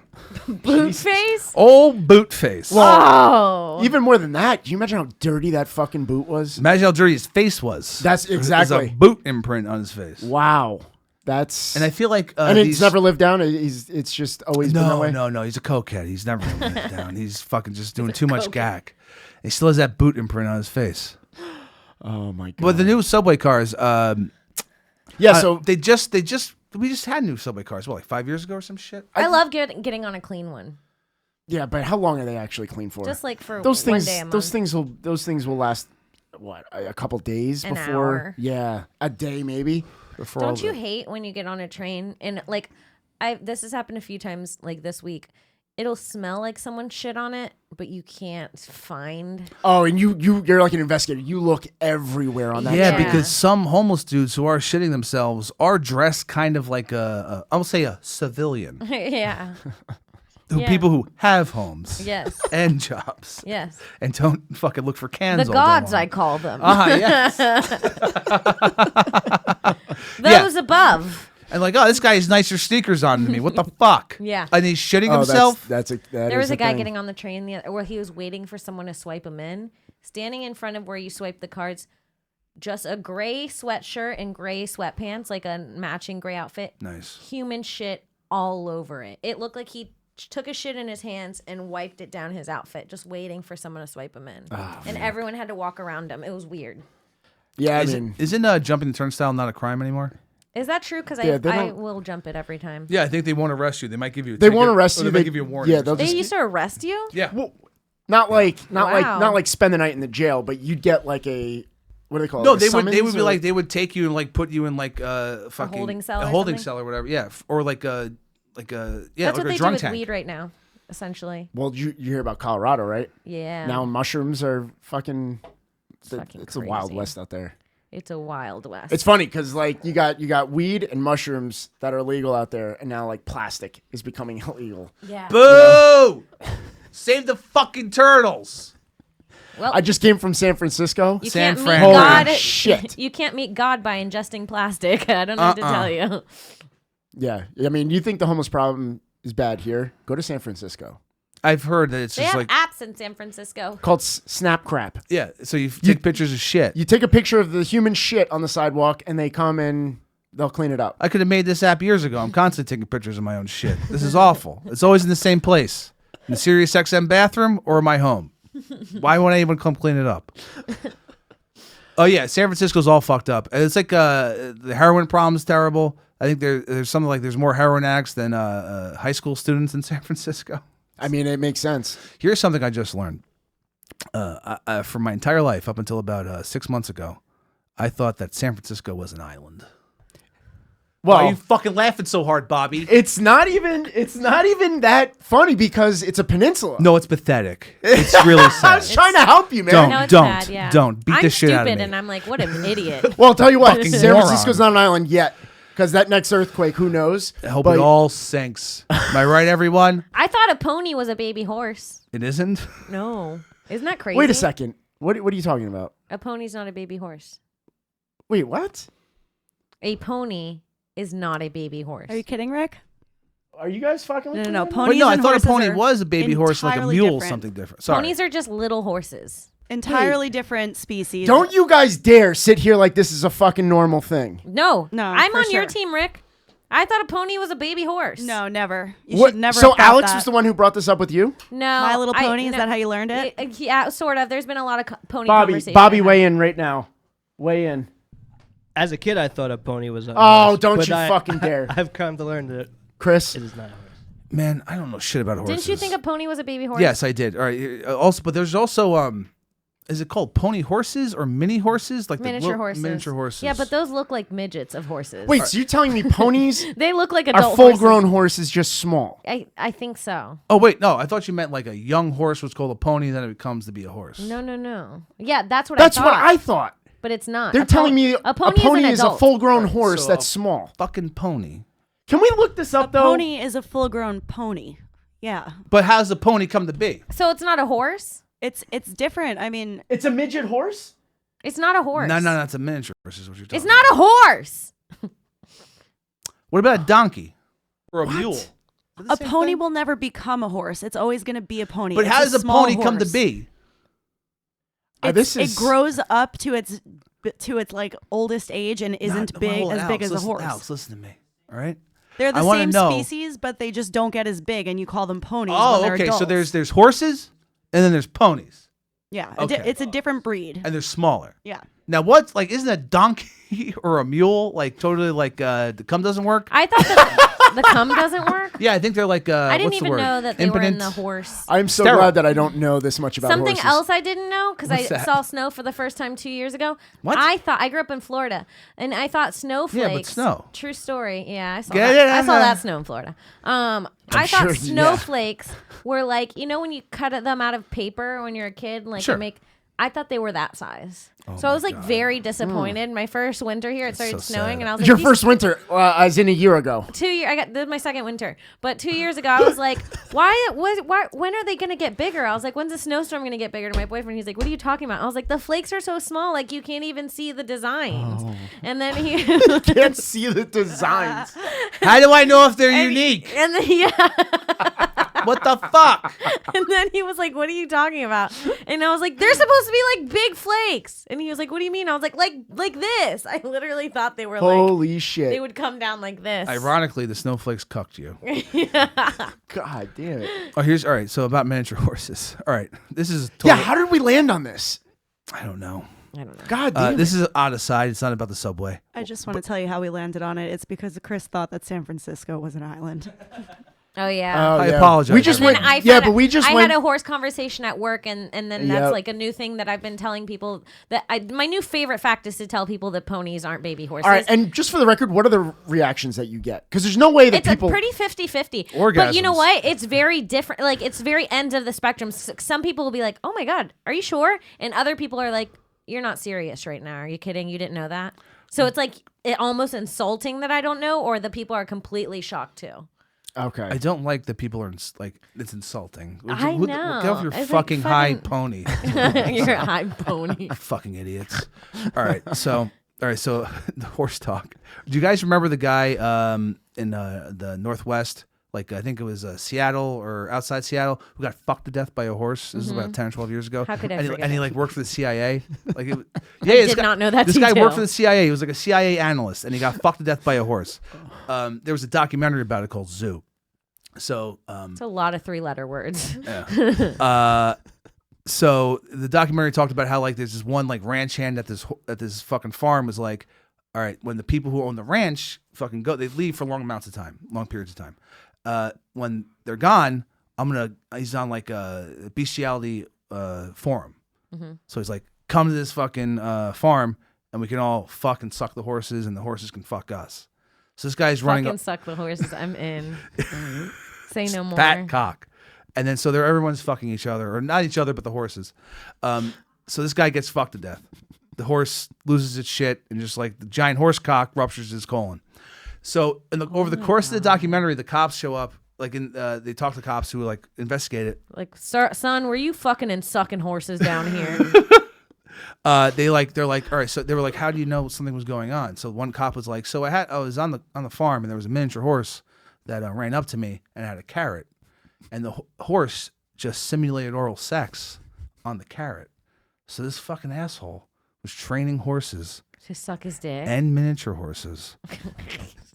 Boot face? Old Bootface. Oh. Even more than that, can you imagine how dirty that fucking boot was? Imagine how dirty his face was. That's There's exactly. a boot imprint on his face. Wow. That's And I feel like and it's never lived down. It's just always been that way. No. He's a cokehead. He's never gonna live it down. He's fucking just doing too much gack. He still has that boot imprint on his face. Oh my god. But the new subway cars, yeah. So we just had new subway cars. What, like 5 years ago or some shit? I love getting on a clean one. yeah, but how long are they actually clean for? Just like for those one things. day a month. Those things will last what a couple days An before. hour. Yeah, a day maybe. Before all Don't you the- hate when you get on a train and like this has happened a few times like this week. It'll smell like someone shit on it, but you can't find. Oh, and you're like an investigator. You look everywhere on that. Yeah, train. because some homeless dudes who are shitting themselves are dressed kind of like I'll say a civilian. Yeah. People who have homes Yes. and jobs Yes. and don't fucking look for cans. The all day gods, long. I call them. Yes. Those above. And like, oh, this guy has nicer sneakers on than me. What the fuck? Yeah. And he's shitting Oh, himself. That There was is a guy thing. getting on the train where he was waiting for someone to swipe him in, standing in front of where you swipe the cards, just a gray sweatshirt and gray sweatpants, like a matching gray outfit. Nice. Human shit all over it. It looked like he took a shit in his hands and wiped it down his outfit, just waiting for someone to swipe him in. And everyone had to walk around him. It was weird. Yeah, I mean, Isn't jumping the turnstile not a crime anymore? Is that true? Because Yeah, they I don't- will jump it every time. Yeah, I think they won't arrest you. They might give you. they won't arrest you. They might give you a warning. Yeah, or they'll something. They just used to arrest you? Yeah. well, not like Wow. spend the night in the jail, but you'd get like a what do they call it? No, Like a they would summons be or like they would take you and like put you in like fucking holding cell or a holding something? cell or whatever. Yeah, or like a That's like what a they do drunk with tank. weed right now, essentially. Well, you hear about Colorado, right? Yeah. Now mushrooms are fucking. fucking It's a wild crazy. west out there. It's a wild west. It's funny because like you got weed and mushrooms that are legal out there, and now like plastic is becoming illegal. yeah. Boo! Save the fucking turtles. Well, I just came from San Francisco. you San can't Fran. meet Holy God. shit. You can't meet God by ingesting plastic. I don't know what to tell you. Yeah, I mean, you think the homeless problem is bad here? Go to San Francisco. I've heard that it's They just have like apps in San Francisco. Called Snap Crap. yeah. So you take pictures of shit. You take a picture of the human shit on the sidewalk, and they come and they'll clean it up. I could have made this app years ago. I'm constantly taking pictures of my own shit. This is awful. It's always in the same place. In the Sirius XM bathroom or my home. Why won't anyone come clean it up? Oh yeah, San Francisco's all fucked up. And it's like the heroin problem's terrible. I think there's something like there's more heroin addicts than high school students in San Francisco. I mean, it makes sense. Here's something I just learned. For my entire life, up until about 6 months ago, I thought that San Francisco was an island. Why are Well, you fucking laughing so hard, Bobby? it's not even that funny because it's a peninsula. No, it's pathetic. It's really I sad. was trying to help you, man. Don't. No, it's bad, yeah. Don't. Beat I'm the shit stupid, out of me. and I'm like, what an idiot. Well, I'll tell you what, Fucking San moron. Francisco's not an island yet because that next earthquake, who knows? I hope But it all sinks. Am I right, everyone? I thought a pony was a baby horse. It isn't. No. Isn't that crazy? Wait a second. What are you talking about? A pony's not a baby horse. Wait, what? A pony is not a baby horse. Are you kidding, Rick? Are you guys fucking with No. me? But Ponies no, I and thought a horses pony are was a baby horse, like a entirely mule, different. something different. Sorry. Ponies are just little horses. Entirely different species. Don't you guys dare sit here like this is a fucking normal thing. No. No, I'm for on your sure. team, Rick. I thought a pony was a baby horse. No, never. You What- should never. so have thought Alex that. was the one who brought this up with you? No. My Little Pony. no. Is that how you learned it? Yeah, sort of. There's been a lot of pony Bobby, conversation. Bobby, weigh in right now. Weigh in. As a kid, I thought a pony was a Oh, horse, don't but you fucking dare. I've come to learn that Chris? it is not a horse. Man, I don't know shit about horses. Didn't you think a pony was a baby horse? Yes, I did. All right. Also, but there's also is it called pony horses or mini horses? Like Miniature the little, horses. Miniature horses. Yeah, but those look like midgets of horses. Wait, so you're telling me ponies They look like are adult full-grown horses, just small? I think so. Oh wait, no. I thought you meant like a young horse was called a pony, then it becomes to be a horse. No. Yeah, that's what That's I what thought. I thought. But it's not. They're telling me a pony, is a adult. full-grown horse so that's a- small. Fucking pony. Can we look this up, though? Pony is a full-grown pony. Yeah, But how's the pony come to be? So it's not a horse? it's different. I mean, It's a midget horse? It's not a horse. No, it's a miniature horse. Is what you're talking It's not a horse. What about a donkey or a mule? a pony will never become a horse. It's always going to be a pony. But It's how a does a small pony come to horse. be? It grows up to its like oldest age and isn't Not- big hold on, as big Alex, as a listen- horse. Alex, listen to me. All right. They're the I wanna same know- species, but they just don't get as big, and you call them ponies. when Oh, they're okay. So adults. there's horses, and then there's ponies, yeah, okay. it's a different breed. and they're smaller. Yeah, Now, what's like? Isn't a donkey or a mule like totally like the cum doesn't work? I thought that the cum doesn't work. Yeah, I think they're like. I didn't what's the even word? know that they were in Impotent? the horse. I'm so Sterile. glad that I don't know this much about Something horses. else I didn't know because I What's that? saw snow for the first time 2 years ago. What? I grew up in Florida, and I thought snowflakes. snow. True story. Yeah, I saw Yeah, that. yeah, I saw yeah. that snow in Florida. I sure, thought yeah. snowflakes were like when you cut them out of paper when you're a kid, like Sure. you make. I thought they were that size. So I was like very disappointed. My first winter here, it started so snowing, sad. and I was like, Your "These first winter, as in a year ago. 2 years. This is my second winter, but 2 years ago, I was like, why? When are they gonna get bigger? I was like, when's the snowstorm gonna get bigger? To my boyfriend, he's like, what are you talking about? I was like, the flakes are so small, like you can't even see the designs. And then he, Can't see the designs. How do I know if they're unique? and then What the fuck? and then he was like, what are you talking about? And I was like, they're supposed to be like big flakes. And he was like, what do you mean? I was like this. I literally thought they were Holy they shit. would come down like this. Ironically, the snowflakes cucked you. God damn it. Oh, all right. So about miniature horses. All right, this is Yeah, totally, how did we land on this? I don't know. I don't know. God damn This it. is out of side. It's not about the subway. I just want to tell you how we landed on it. It's because Chris thought that San Francisco was an island. Oh yeah. Oh, I yeah. apologize. We just And then went. I Yeah, found but out- we just I went. had a horse conversation at work, and then that's Yep. like a new thing that I've been telling people. That my new favorite fact is to tell people that ponies aren't baby horses. All right, and just for the record, what are the reactions that you get? Because there's no way that it's people. a pretty 50-50. But you know Orgasms. what? It's very different. Like it's very end of the spectrum. Some people will be like, "Oh my god, are you sure?" And other people are like, "You're not serious right now. Are you kidding? You didn't know that?" So it's like almost insulting that I don't know, or the people are completely shocked too. Okay. I don't like that people are like it's insulting. I Get know. off your It's like fucking high fucking- pony. You're a high pony. Fucking idiots. All right, so the horse talk. Do you guys remember the guy in the Northwest? Like I think it was Seattle or outside Seattle who got fucked to death by a horse. This is about 10 or 12 years ago. How could I and, forget and he that? like worked for the CIA. Like it, did not know that This guy detail. worked for the CIA. He was like a CIA analyst, and he got fucked to death by a horse. There was a documentary about it called Zoo. So It's a lot of 3-letter words. so the documentary talked about how like there's this one like ranch hand at this fucking farm was like, all right, when the people who own the ranch fucking go, they leave for long periods of time. When they're gone, he's on like a bestiality forum, So he's like, come to this fucking farm and we can all fucking suck the horses and the horses can fuck us. So this guy's running Fucking suck the horses. I'm in. Say no more. fat cock. And then so everyone's fucking each other, or not each other, but the horses. So this guy gets fucked to death. The horse loses its shit, and just like the giant horse cock ruptures his colon. So over the course of the documentary, the cops show up. Like they talk to cops who like investigate it. Like, son, were you fucking and sucking horses down here? They're like, all right. So they were like, how do you know something was going on? So one cop was like, so I was on the farm, and there was a miniature horse that ran up to me and had a carrot, and the horse just simulated oral sex on the carrot. So this fucking asshole was training horses To suck his dick. and miniature horses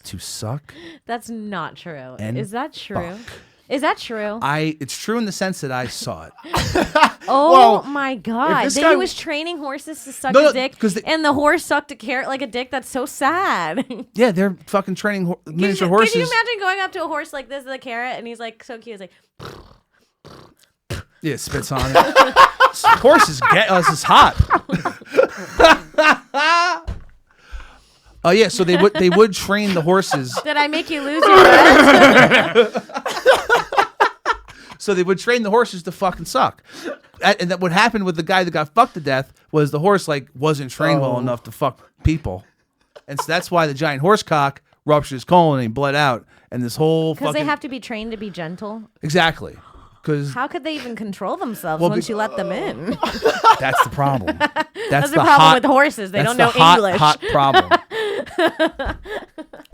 to suck. That's not true. And Is that true? fuck. Is that true? It's true in the sense that I saw it. Oh Well, my god! this That guy he was training horses to suck No, his no, dick, 'cause and the horse sucked a carrot like a dick. That's so sad. Yeah, they're fucking training miniature horses. Can you imagine going up to a horse like this with a carrot, and he's like so cute? He's like, Yeah, spits on it. Horses get us. It's hot. Oh yeah, so they would train the horses. did I make you lose your breath? So they would train the horses to fucking suck. And that what happened with the guy that got fucked to death was the horse like wasn't trained well enough to fuck people, and so that's why the giant horse cock ruptured his colon and he bled out. And this whole Because fucking they have to be trained to be gentle. exactly. Because How could they even control themselves Well, once you let them in? that's the problem. That's the problem with horses. They don't know English. Hot problem.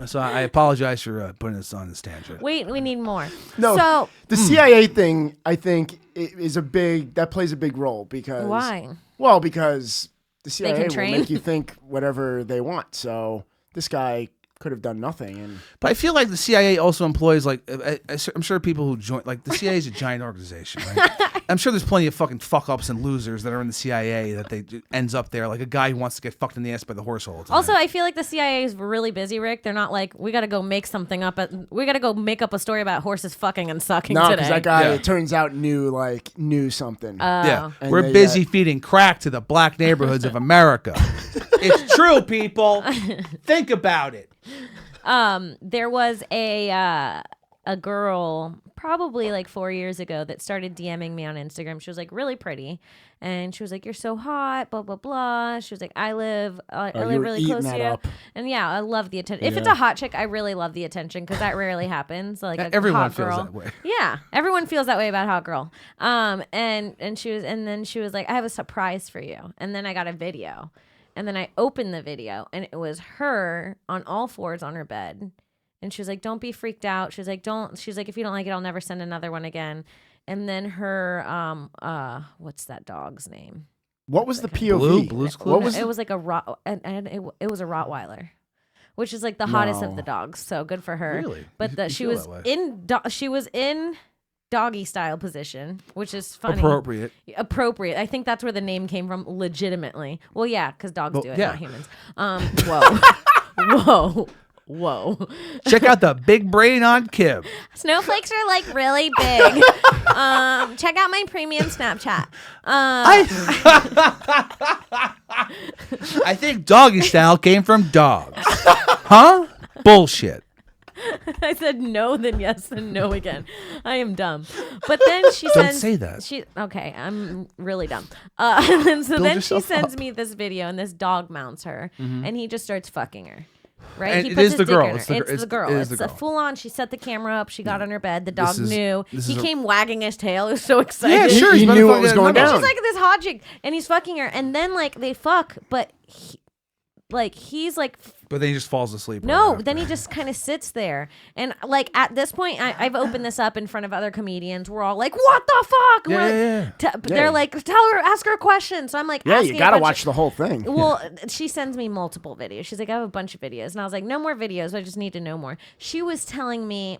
So I apologize for putting this on this tangent. Wait, we need more. No, So the CIA thing, I think, is that plays a big role because why? Well, because the CIA will train? make you think whatever they want. So this guy could have done nothing, and But I feel like the CIA also employs like I'm sure people who join like the CIA is a giant organization. Right? I'm sure there's plenty of fucking fuck ups and losers that are in the CIA that they ends up there, like a guy who wants to get fucked in the ass by the horse all the time. Also, I feel like the CIA is really busy, Rick. They're not like, we got to go make something up. We got to go make up a story about horses fucking and sucking no, today. because that guy, Yeah. it turns out, knew something. yeah, And we're they, busy feeding crack to the black neighborhoods of America. It's true, people. Think about it. There was a girl probably like 4 years ago that started DMing me on Instagram. She was like really pretty, and she was like, "You're so hot," blah blah blah. She was like, "I live you live were really eating close to that you," up. and yeah, I love the attention. If it's a hot chick, I really love the attention because that rarely happens. Like a Everyone hot feels girl. that way. Yeah, everyone feels that way about hot girl. And then she was like, "I have a surprise for you," and then I got a video. And then I opened the video, and it was her on all fours on her bed. And she was like, "Don't be freaked out." She was like, She's like, "If you don't like it, I'll never send another one again." And then her, what's that dog's name? What was the POV? Blue's Clues? What was It was like a it was a Rottweiler, which is like the hottest of the dogs. So good for her. Really? But You she feel was that way. in doggy style position, which is funny. Appropriate. I think that's where the name came from, legitimately. Well, yeah, because dogs do it, yeah. not humans. Whoa. Check out the big brain on Kim. Snowflakes are like really big. Check out my premium Snapchat. I think doggy style came from dogs. Huh? Bullshit. I said no, then yes, then no again. I am dumb. But then she Don't sends, say that. Okay, I'm really dumb. And so Build then she yourself sends up. me this video, and this dog mounts her, and he just starts fucking her. Right? And He it puts is his the dick girl. in her. It's the gir- It's the girl. it is It's the a girl. full on. She set the camera up. She got on her bed. The dog This is- knew. this He is a- came wagging his tail. He was so excited. Yeah, sure. He he's knew what was motherfucking going And down. she's like this hot chick, and he's fucking her, and then like they fuck, but he's like But then he just falls asleep. no, right then after. he just kind of sits there, and like at this point, I've opened this up in front of other comedians. We're all like, "What the fuck?" Yeah. They're like, "Tell her, ask her a question." So I'm like, yeah, asking you a gotta bunch watch of- the whole thing. Well, she sends me multiple videos. She's like, I have a bunch of videos. And I was like, no more videos. I just need to know more. She was telling me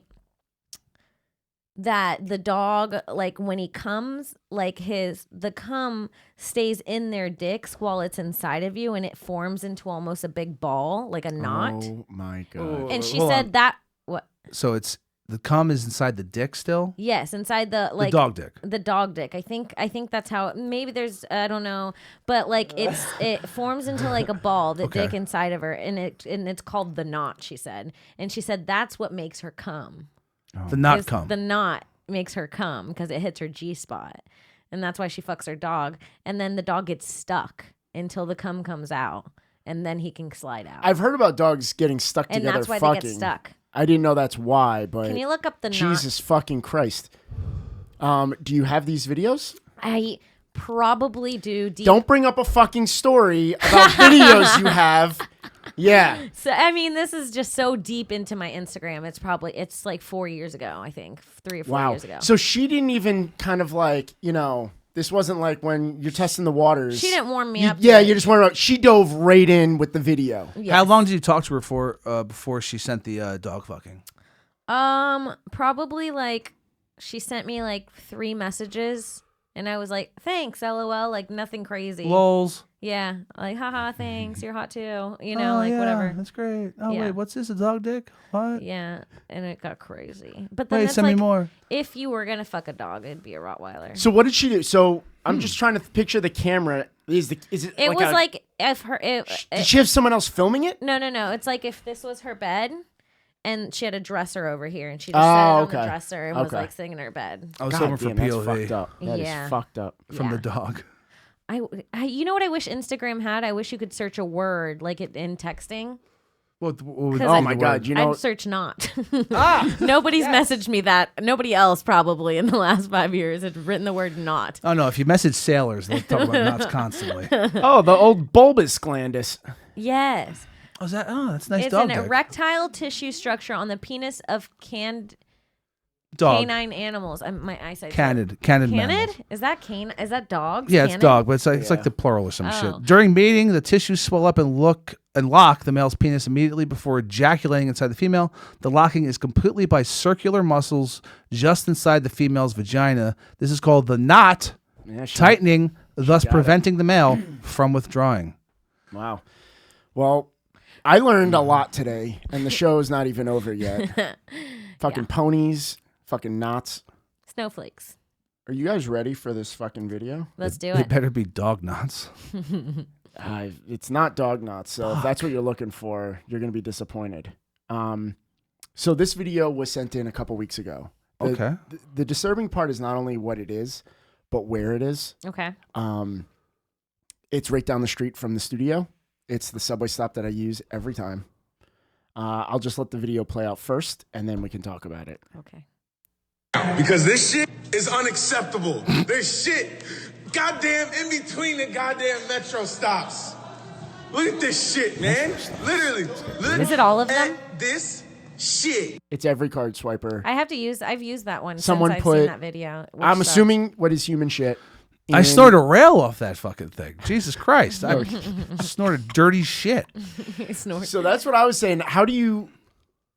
that the dog, like when he comes, like the cum stays in their dicks while it's inside of you, and it forms into almost a big ball, like a knot. Oh my god! And she Hold said on. that, what? So it's the cum is inside the dick still. Yes, inside the The dog dick. The dog dick. I think that's how. Maybe there's I don't know, but like it forms into like a ball, the dick inside of her, and it's called the knot. She said, and she said that's what makes her cum. The knot cum. The knot makes her cum because it hits her G spot, and that's why she fucks her dog, and then the dog gets stuck until the cum comes out, and then he can slide out. I've heard about dogs getting stuck and together. that's why fucking. they get stuck. I didn't know that's why, but Can you look up the knot? Jesus fucking Christ. Do you have these videos? I probably do. Don't bring up a fucking story about videos you have. Yeah. So I mean, this is just so deep into my Instagram. It's like 4 years ago, I think, 3 or 4 years ago. So she didn't even kind of like, this wasn't like when you're testing the waters. She didn't warm me up. Yeah, you just warmed up. She dove right in with the video. Yes. How long did you talk to her before she sent the dog fucking? Probably like she sent me like 3 messages, and I was like, "Thanks, LOL," like nothing crazy. Lols. Yeah, like haha, thanks, you're hot too. Oh, Whatever. That's great. Oh Yeah. wait, what's this? A dog dick? What? Yeah, and it got crazy. But then Wait, that's send me like, more. if you were gonna fuck a dog, it'd be a Rottweiler. So what did she do? So I'm just trying to picture the camera. Is it? It like was a- like if her. Did she have someone else filming it? No. It's like if this was her bed, and she had a dresser over here, and she just sat on the dresser and was like sitting in her bed. I was God hoping for damn, that's POV fucked up. That is Yeah. fucked up. from the Yeah. dog. You know what I wish Instagram had? I wish you could search a word like it in texting. What would Oh be my the God, word? I'd search not. Nobody's messaged me that. Nobody else probably in the last 5 years had written the word not. Oh no! If you message sailors, they'll talk about knots constantly. Oh, the old bulbous glandus. Yes. Oh, that's a nice It's dog an dick. erectile tissue structure on the penis of Dog. canine animals. My eyesight. Canid Canid? mammals. Is that Is that dogs? Yeah, it's Canid? dog, but it's like the plural or some Oh. shit. During mating, the tissues swell up and lock the male's penis immediately before ejaculating inside the female. The locking is completely by circular muscles just inside the female's vagina. This is called the knot, tightening, thus preventing the male from withdrawing. Wow. Well, I learned a lot today, and the show is not even over yet. Fucking ponies, fucking knots. Snowflakes. Are you guys ready for this fucking video? Let's do It it. better be dog knots. It's not dog knots, so if that's what you're looking for, you're going to be disappointed. So this video was sent in a couple weeks ago. Okay. The disturbing part is not only what it is, but where it is. Okay. It's right down the street from the studio. It's the subway stop that I use every time. I'll just let the video play out first, and then we can talk about it. Okay. Because this shit is unacceptable. There's shit goddamn in between the goddamn metro stops. Look at this shit, man. Literally. Is it all of them? At this shit. It's every card swiper. I've used that one Someone since I've put- seen that video. which I'm sucks. assuming what is human shit. I in- snorted a rail off that fucking thing. Jesus Christ. I snorted dirty shit. Snort. So that's what I was saying. How do you,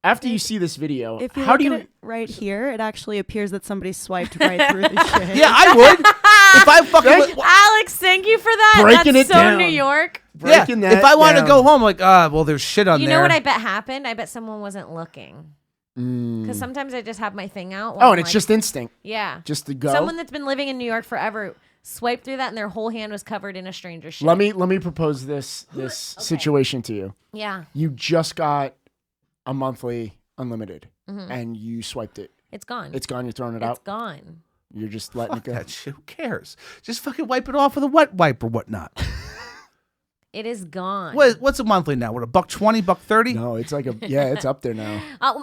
after you see this video, If you how look do you? at it right here, it actually appears that somebody swiped right through the shit. Yeah, I would. If I fucking Alex, thank you for that. Breaking That's it so down. New York. Breaking that if I wanted to down. go home, like, well, there's shit on You there. know what I bet happened? I bet someone wasn't looking. Because sometimes I just have my thing out. while Oh, I'm and it's like- just instinct. Yeah. Just to go. Someone that's been living in New York forever swiped through that and their whole hand was covered in a stranger's shit. Let me propose this situation to you. Yeah. You just got a monthly unlimited, and you swiped it. It's gone. It's gone. You're throwing it It's out. gone. You're just letting Fuck it go. that shit. Who cares? Just fucking wipe it off with a wet wipe or whatnot. It is gone. What's a monthly now? What, $1.20, $1.30? No, it's like it's up there now.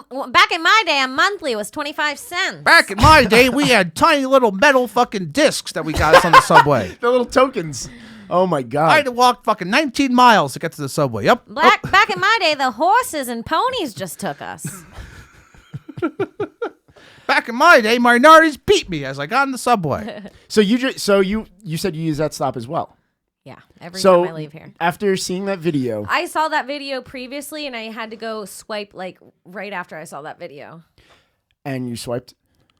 Well, back in my day, a monthly was 25 cents. Back in my day, we had tiny little metal fucking discs that we got us on the subway. The little tokens. Oh my god. I had to walk fucking 19 miles to get to the subway. Yep. Back in my day, the horses and ponies just took us. Back in my day, minorities beat me as I got in the subway. So you said you use that stop as well. Yeah, every So time I leave here. after seeing that video, I saw that video previously, and I had to go swipe like right after I saw that video. and you swiped.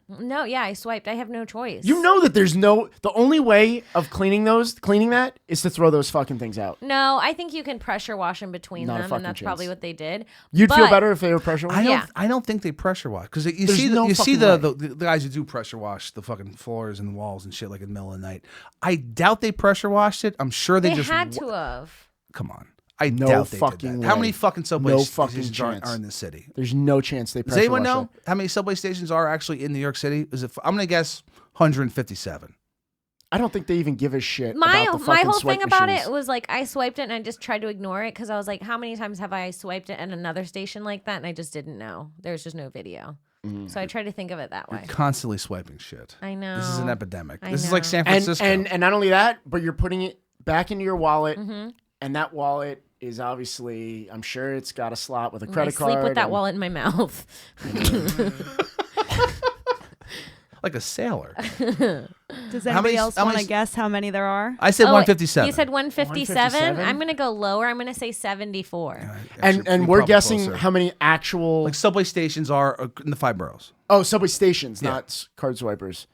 No, yeah, I swiped. I have no choice. You know that the only way of cleaning that is to throw those fucking things out. No, I think you can pressure wash in between Not a them, fucking and that's chance. probably what they did. You'd feel But- better if they were pressure washed? I don't think they pressure wash because you There's see no the fucking way. the guys who do pressure wash the fucking floors and walls and shit like in the middle of the night. I doubt they pressure washed it. I'm sure they just had to have. Come on. I No doubt they fucking did that. How way. many fucking subway No stations fucking are chance. in this city? There's no chance they Does pressure anyone wash know that. how many subway stations are actually in New York City? I'm gonna guess 157. I don't think they even give a shit My about the my fucking whole swipe thing about machines. it was like I swiped it and I just tried to ignore it because I was like, how many times have I swiped it at another station like that? And I just didn't know. There's just no video. So I tried to think of it that way. You're constantly swiping shit. I know. This is an epidemic. I This is like know. San Francisco. And not only that, but you're putting it back into your wallet, and that wallet is obviously, I'm sure it's got a slot with a And credit I card. sleep with that and- wallet in my mouth. like a sailor. Does How anybody many- else how want to many- guess how many there are? I said Oh, 157. You said 157? 157? I'm going to go lower. I'm going to say 74. And You're we're probably guessing closer. how many actual Like subway stations are in the 5 boroughs. subway stations, not card swipers.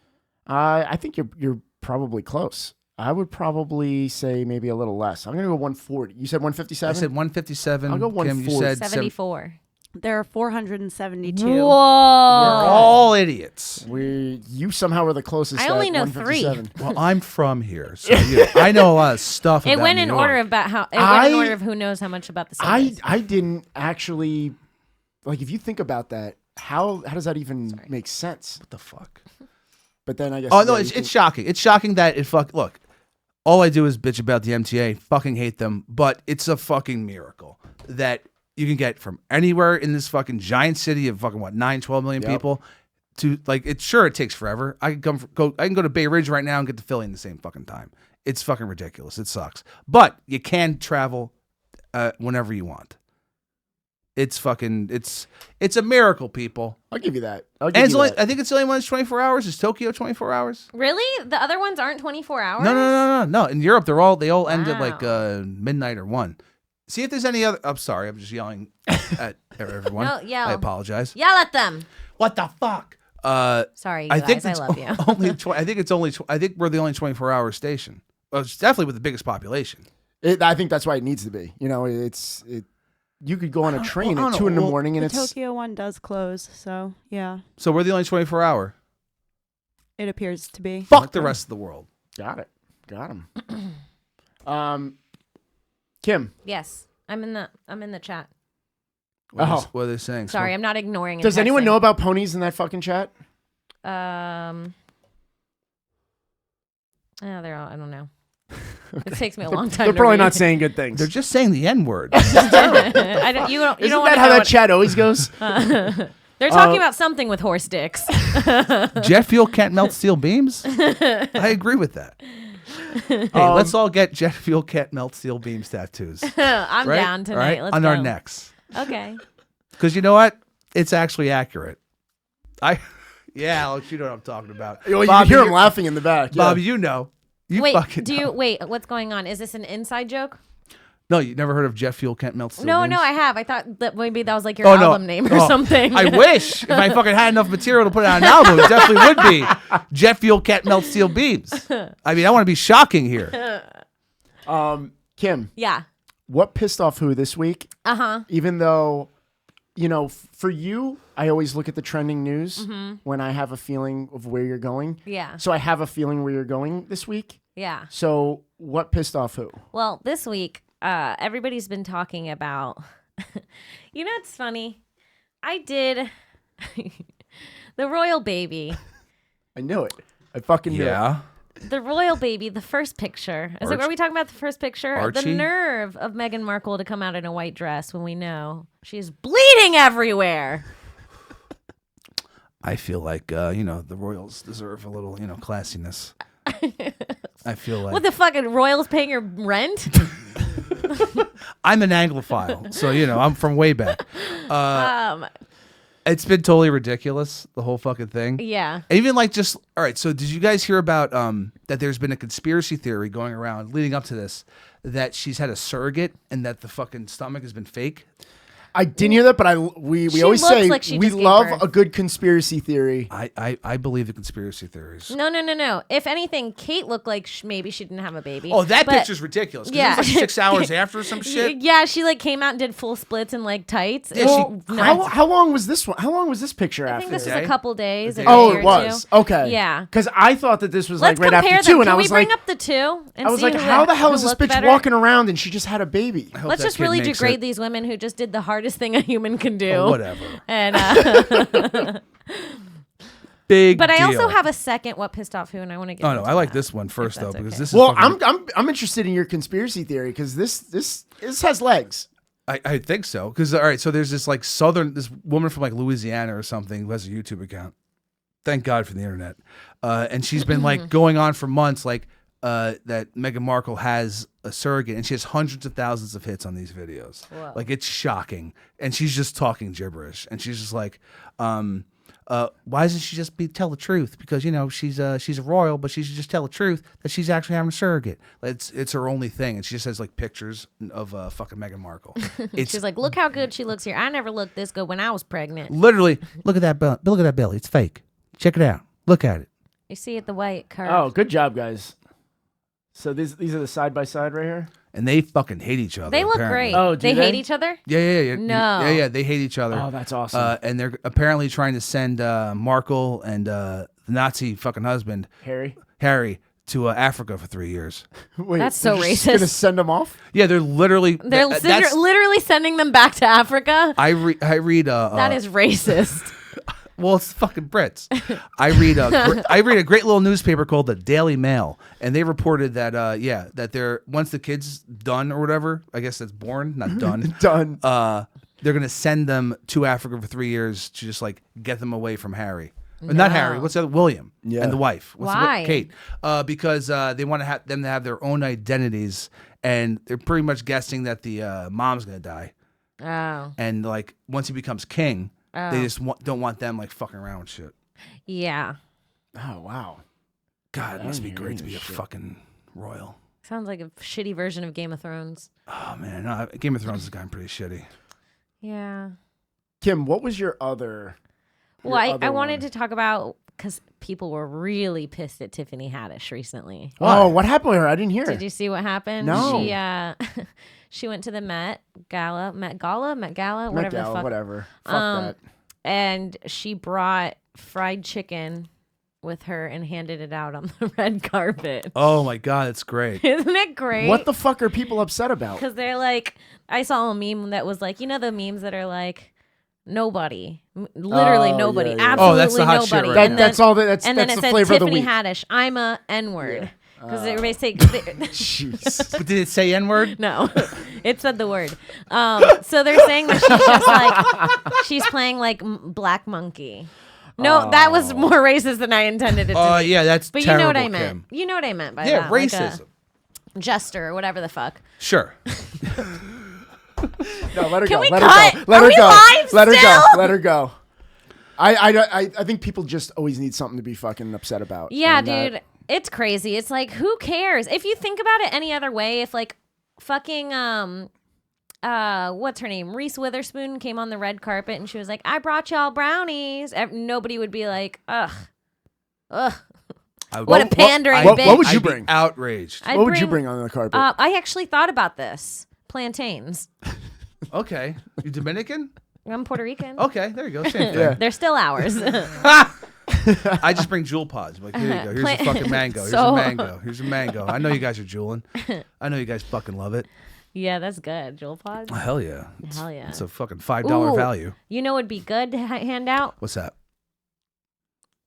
I think you're probably close. I would probably say maybe a little less. I'm gonna go 140. You said 157. I said 157. I'll go Kim, you 140. said 74. There are 472. We're Whoa. all idiots. You somehow were the closest. I only at know 157. Well, I'm from here, so I know a lot of stuff. It about went New in York. order about how. It went I- in order of who knows how much about the subways. I didn't actually like. If you think about that, how does that even make sense? What the fuck? But then I guess. Oh no, yeah, it's you can- shocking. It's shocking that it look. All I do is bitch about the MTA. Fucking hate them, but it's a fucking miracle that you can get from anywhere in this fucking giant city of fucking 12 million Yep. people to like. It takes forever. I can I can go to Bay Ridge right now and get to Philly in the same fucking time. It's fucking ridiculous. It sucks, but you can travel whenever you want. It's fucking. It's a miracle, people. I'll give you that. I'll And give it's you only. that. I think it's the only one that's 24 hours. Is Tokyo 24 hours? Really? The other ones aren't 24 hours? No. In Europe, they all end at like Wow. midnight or 1. See if there's any other. I'm sorry, I'm just yelling at everyone. No, yell. I apologize. Yell at them. What the fuck? Sorry, you I guys. think I it's love you. only. I think it's only. I think we're the only 24-hour station. Well, it's definitely with the biggest population. I think that's why it needs to be. You know, you could go on a train I at don't 2 in the know. morning and The it's Tokyo one does close, so yeah, So we're the only 24-hour. it appears to be. Fuck the rest of the world. got it. Got him. Kim. Yes. I'm in the chat. What are they saying? Sorry, I'm not ignoring it. Does anyone know about ponies in that fucking chat? They're all, I don't know. It takes me a long time. They're to probably read. not saying good things. They're just saying the N-word. I don't. You don't. You Isn't don't that wanna how know that what- chat always goes? They're talking about something with horse dicks. Jet fuel can't melt steel beams? I agree with that. Hey, let's all get jet fuel can't melt steel beams tattoos. I'm right? down tonight. Right? Let's on go. our necks. Okay. Because you know what? It's actually accurate. Yeah, Alex, you know what I'm talking about. Well, you Bobby, can hear him you- laughing in the back. Yeah. Bobby, you know. You Wait. fucking know. Wait. What's going on? Is this an inside joke? No, you never heard of jet fuel can't melt steel No, beams? I have. I thought that maybe that was like your Oh, no. album name or Oh, something. I wish. If I fucking had enough material to put it on an album, it definitely would be. Jet fuel can't melt steel beams. I mean, I want to be shocking here. Kim, Yeah. what pissed off who this week? Uh-huh. Even though, you know, for you, I always look at the trending news when I have a feeling of where you're going. Yeah. So I have a feeling where you're going this week. Yeah. So what pissed off who? Well, this week, everybody's been talking about. You know, it's funny. I did the royal baby. I knew it. I fucking knew it. Yeah. The royal baby, the first picture. Are we talking about the first picture? The Archie? nerve of Meghan Markle to come out in a white dress when we know she's bleeding everywhere. I feel like, the royals deserve a little, classiness. I feel like. What the fucking royals paying your rent? I'm an Anglophile, so, I'm from way back. It's been totally ridiculous, the whole fucking thing. Yeah. Even all right, so did you guys hear about that there's been a conspiracy theory going around leading up to this that she's had a surrogate and that the fucking stomach has been fake? I didn't hear that, but we She always looks say like she we just gave love birth. a good conspiracy theory. I believe the conspiracy theories. No. If anything, Kate looked like maybe she didn't have a baby. Oh, that But- picture's ridiculous. 'Cause Yeah. it was like 6 hours after or some shit. Yeah, she like came out and did full splits and like tights. Yeah, It was she- nuts. How long was this one? How long was this picture I after? think this was Day? a couple days. A a day. Oh, day it or was. two. Okay. Yeah. Because I thought that this was Let's like right compare after them. two, and Can I we was bring like, up the two? And I was see like, who how the hell who is this looked bitch better? walking around and she just had a baby? I hope Let's that just kid really makes degrade it. these women who just did the hardest thing a human can do. Oh, whatever. And Big. but I deal. also have a second what pissed off who, and I want to get. Oh no, into I like that. this one first though that's because okay. this is. Well, fucking- I'm interested in your conspiracy theory because this has legs. I think so because all right, so there's this like this woman from like Louisiana or something who has a YouTube account. Thank God for the internet, and she's been like going on for months like that Meghan Markle has a surrogate, and she has hundreds of thousands of hits on these videos. Whoa. Like it's shocking, and she's just talking gibberish, and she's just like, why doesn't she just tell the truth? Because you know she's a royal, but she should just tell the truth that she's actually having a surrogate. It's her only thing, and she just has like pictures of fucking Meghan Markle. She's like, look how good she looks here. I never looked this good when I was pregnant. Literally, look at that belly. Look at that belly. It's fake. Check it out. Look at it. You see it the way it curves. Oh, good job, guys. So these are the side by side right here. And they fucking hate each other. They look apparently. great. Oh, do they they? hate each other? Yeah. No. Yeah. They hate each other. Oh, that's awesome. And they're apparently trying to send Markle and the Nazi fucking husband Harry to Africa for 3 years. Wait, That's so they're just racist. Gonna send them off? Yeah, they're literally. They're that's, literally sending them back to Africa. I read. That is racist. Well, it's fucking Brits. I read a great little newspaper called the Daily Mail, and they reported that that they're once the kid's done or whatever, I guess that's born, not done. Done. They're gonna send them to Africa for 3 years to just like get them away from Harry. Not Harry. What's the other? William and the wife. Why? Kate. Because they want to have them to have their own identities, and they're pretty much guessing that the mom's gonna die, Oh. and like once he becomes king. They just don't want them like fucking around with shit. Yeah. Oh wow. God, it must be hear great to any be a shit. fucking royal. Sounds like a shitty version of Game of Thrones. Oh man, no, Game of Thrones has gotten pretty shitty. Yeah. Kim, what was your other? Well, I wanted to talk about because people were really pissed at Tiffany Haddish recently. Oh, what happened with her? I didn't hear. Did you see what happened? No. She went to the Met Gala, whatever Met the Gala, fuck. whatever. Fuck that. And she brought fried chicken with her and handed it out on the red carpet. Oh my god, it's great. Isn't it great? What the fuck are people upset about? Because they're like, I saw a meme that was like, you know, the memes that are like, nobody, literally Oh, nobody, yeah, yeah. absolutely Oh, that's the hot shit nobody. right That, now. that's all. That's and then that's it the said flavor Tiffany of the week. Haddish. I'm a N-word. Because everybody say Jeez. But did it say N-word? no, it said the word. So they're saying that she's just like she's playing like Black Monkey. No, that was more racist than I intended it to be. Yeah, that's But terrible, you know what I meant. Kim. You know what I meant by Yeah, that. like racism. a jester or whatever the fuck. Sure. No, let her Can go. we Let cut? her go. Let Are her we go. live Let her go. still? Let her go. I think people just always need something to be fucking upset about. Yeah, And that- dude. It's crazy. It's like, who cares? If you think about it any other way, if like fucking what's her name? Reese Witherspoon came on the red carpet and she was like, I brought y'all brownies. Nobody would be like, ugh. What a pandering bitch. What would you I'd be bring? outraged. I'd What would you bring on the carpet? I actually thought about this. Plantains. Okay. You Dominican? I'm Puerto Rican. Okay, there you go. Same thing. Yeah. They're still ours. I just bring jewel pods. I'm like, here you go. Here's a fucking mango. Here's So- a mango. Here's a mango. I know you guys are jeweling. I know you guys fucking love it. Yeah, that's good. Jewel pods. Hell yeah. Hell yeah. It's a fucking $5 Ooh, value. You know what'd be good to hand out? What's that?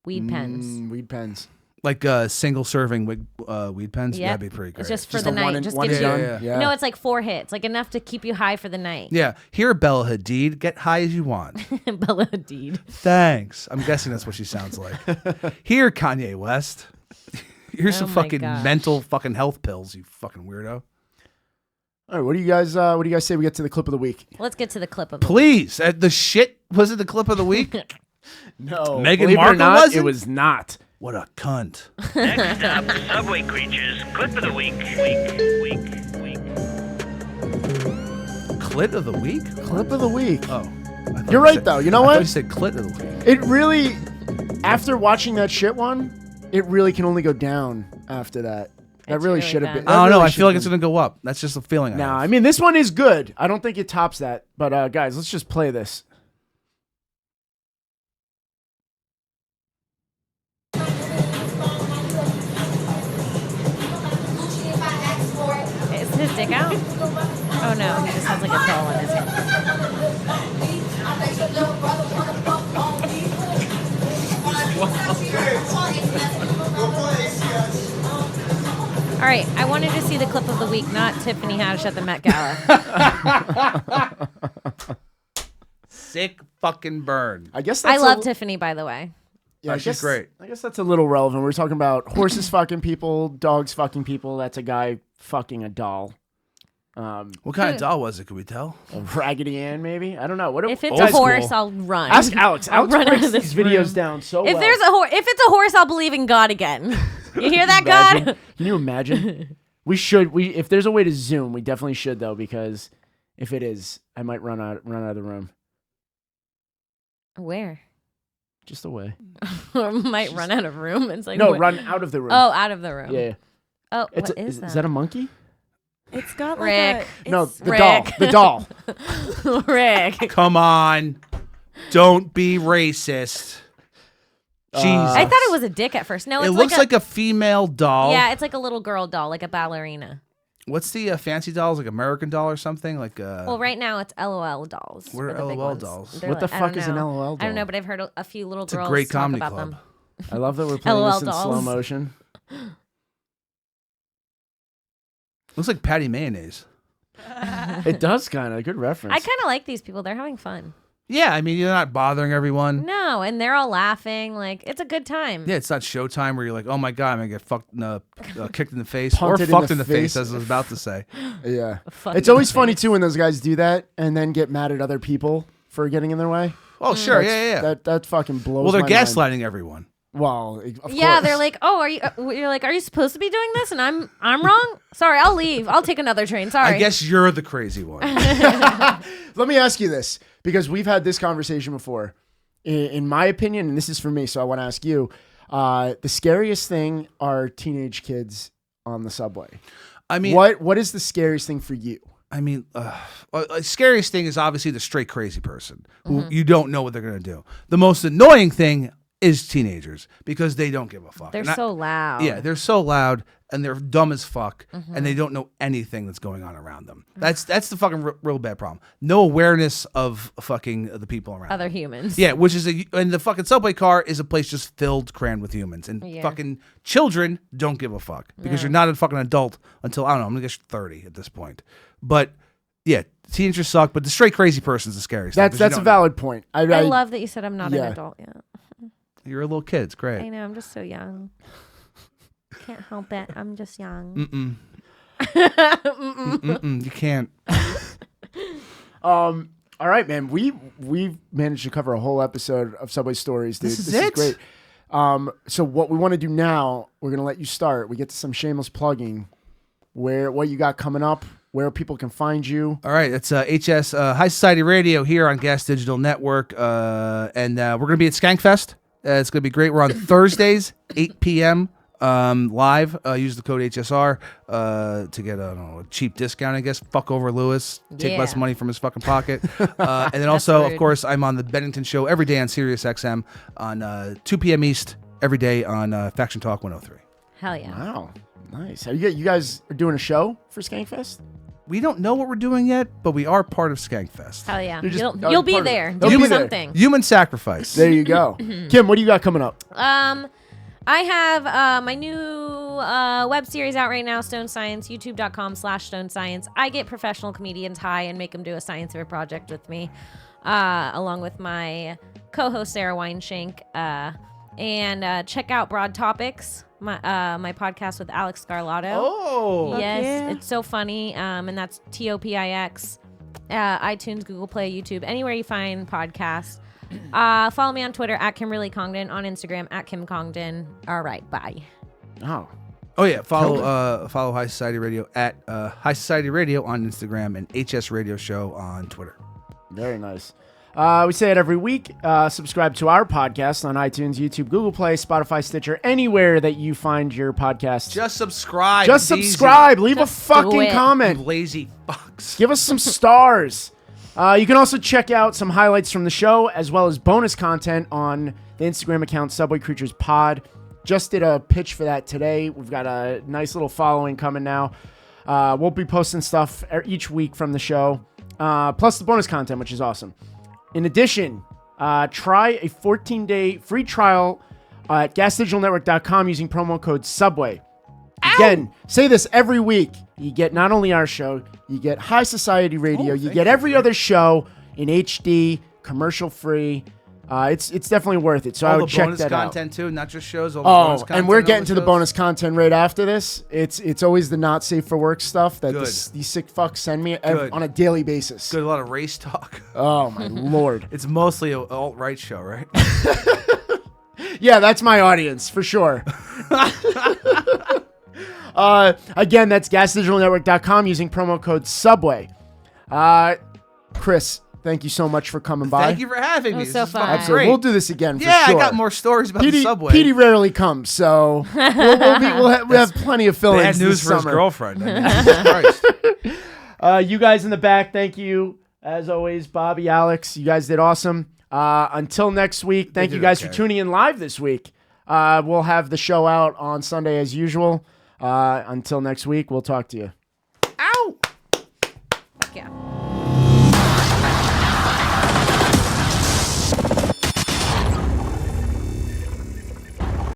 Weed pens. Weed pens. Like single serving weed pens? Yep. That'd be pretty great. It's just for Just the a night. one and- just one gives and you. done? Yeah. No, it's like 4 hits, like enough to keep you high for the night. Yeah. Here, Bella Hadid, get high as you want. Bella Hadid. Thanks. I'm guessing that's what she sounds like. Here, Kanye West. Here's Oh some my fucking gosh. mental fucking health pills, you fucking weirdo. All right, what do you guys say we get to the clip of the week? Let's get to the clip of it. Please. The shit, was it the clip of the week? No, Meghan believe it or Markle not, wasn't? It was not. What a cunt. Next up, Subway Creatures, clip of the week. Clit of the week? Clip of the week. Oh. You're right, though. You know I what? thought you said clit of the week. It really, after watching that shit one, it really can only go down after that. That It's really really should have bad. been. I don't know. I feel like it's it's going to go up. That's just a feeling I No, have. I mean, this one is good. I don't think it tops that. But, guys, let's just play this. Is his dick out? Oh no, he just has like a doll in his hand. All right, I wanted to see the clip of the week, not Tiffany Haddish at the Met Gala. Sick fucking burn. I guess I that's love Tiffany, by the way. Yeah, She's great. I guess that's a little relevant. We're talking about horses fucking people, dogs fucking people. That's a guy fucking a doll. What kind of doll was it? Could we tell? A Raggedy Ann, maybe? I don't know. What? If it's Old a horse, school. I'll run. Ask Alex. I'll Alex run out breaks of this these videos room. down so If well. there's if it's a horse, I'll believe in God again. You hear that, Imagine. God? Can you imagine? We should. If there's a way to zoom, we definitely should though, because if it is, I might run out of the room. Where? Just away. Or might run out of room. It's like No, what- run out of the room. Oh, out of the room. Yeah. Oh, It's what a, is is that a monkey? It's got like Rick. No, it's- the Rick. doll. The doll. Rick. Come on. Don't be racist. Jesus. I thought it was a dick at first. No, it's It looks like like a female doll. yeah, it's like a little girl doll, like a ballerina. What's the fancy dolls? Like American Doll or something? Like Well, right now it's LOL dolls. What are the big LOL ones. dolls? They're What the I fuck don't is an know. LOL I don't know, doll? but I've heard a few little It's a girls great talk comedy about club. them. I love that we're playing LOL this in slow dolls. motion. Looks like Patty Mayonnaise. It does kind of. Good reference. I kind of like these people. They're having fun. Yeah, I mean, you're not bothering everyone. No, and they're all laughing. Like, it's a good time. Yeah, it's not Showtime where you're like, oh my God, I'm going to get kicked in the face. Punted or in fucked the in the face, face. as I was about to say. Yeah. Fuck It's in always the funny face. too when those guys do that and then get mad at other people for getting in their way. Oh, sure. That's- Yeah. That fucking blows. Well, they're my mind. gaslighting everyone. Well, of Yeah, course. they're like, "Oh, are you?" You're like, "Are you supposed to be doing this?" And I'm wrong. Sorry, I'll leave. I'll take another train. Sorry. I guess you're the crazy one. Let me ask you this, because we've had this conversation before. In my opinion, and this is for me, so I want to ask you, the scariest thing are teenage kids on the subway. I mean, What is the scariest thing for you? I mean, scariest thing is obviously the straight crazy person who you don't know what they're going to do. The most annoying thing is teenagers because they don't give a fuck. They're And I- so loud. Yeah, they're so loud and they're dumb as fuck and they don't know anything that's going on around them. That's the fucking real bad problem. No awareness of fucking the people around. Other them. humans. Yeah, which is and the fucking subway car is a place just filled crammed with humans and Yeah. fucking children don't give a fuck because you're not a fucking adult until I don't know. I'm gonna guess 30 at this point. But yeah, teenagers suck. But the straight crazy person is the scariest. thing, 'cause you That's a don't know. valid point. I love that you said I'm not Yeah. an adult yet. You're a little kid. It's I great. know, I'm just so young. Can't help it. I'm just young. You can't. All right, man. We've managed to cover a whole episode of Subway Stories, dude. This is it? great. So what we want to do now, we're gonna let you start. We get to some shameless plugging. What you got coming up? Where people can find you? All right, it's HS High Society Radio here on Gas Digital Network, and we're gonna be at Skankfest. It's gonna be great. We're on Thursdays, 8 p.m. Live. Use the code HSR to get a cheap discount. I guess. Fuck over Lewis. Take less Yeah. money from his fucking pocket. And then also, of rude. course, I'm on the Bennington Show every day on Sirius XM on 2 p.m. East every day on Faction Talk 103. Hell yeah. Wow, nice. You guys are doing a show for Skankfest? We don't know what we're doing yet, but we are part of Skankfest. Hell yeah. You're just- You'll be part of it. there. You'll Do be there. something. Human sacrifice. There you go. Kim, what do you got coming up? I have my new web series out right now, Stone Science, youtube.com/Stone Science. I get professional comedians high and make them do a science fair project with me, along with my co-host Sarah Weinshank. And check out Broad Topics, my podcast with Alex Scarlato. Oh. Yes, yeah. it's so funny. And that's TOPIX, iTunes, Google Play, YouTube, anywhere you find podcasts. Follow me on Twitter at Kimberly Congdon, on Instagram at Kim Congdon. All right, bye. Oh, Oh yeah, follow High Society Radio at High Society Radio on Instagram and HS Radio Show on Twitter. Very nice. We say it every week. Subscribe to our podcast on iTunes, YouTube, Google Play, Spotify, Stitcher, anywhere that you find your podcasts. Just subscribe. Just It's subscribe. easy. Leave Just a do fucking it. comment. You lazy fucks. Give us some stars. You can also check out some highlights from the show as well as bonus content on the Instagram account Subway Creatures Pod. Just did a pitch for that today. We've got a nice little following coming now. We'll be posting stuff each week from the show, plus the bonus content, which is awesome. In addition, try a 14-day free trial at gasdigitalnetwork.com using promo code SUBWAY. Again, say this every week. You get not only our show, you get High Society Radio, you get every other show in HD, commercial free. It's definitely worth it. So I would check that out. All the bonus content too, not just shows. All the bonus content and we're on getting to the shows. bonus content right after this. It's always the not safe for work stuff that Good. these sick fucks send me Good. on a daily basis. Good, a lot of race talk. Oh my lord. It's mostly an alt-right show, right? Yeah, that's my audience for sure. Again, that's gasdigitalnetwork.com using promo code SUBWAY. Chris, thank you so much for coming by. Thank you for having me. was This so is fun. fucking Absolutely. great. We'll do this again for Yeah, sure. I got more stories about the subway. Petey rarely comes, so we'll have plenty of They fill-ins had news this for his summer. girlfriend. I mean, Jesus Christ. You guys in the back, thank you. As always, Bobby, Alex, you guys did awesome. Until next week, thank you did guys for okay. tuning in live this week. We'll have the show out on Sunday as usual. Until next week, we'll talk to you. Ow! Yeah.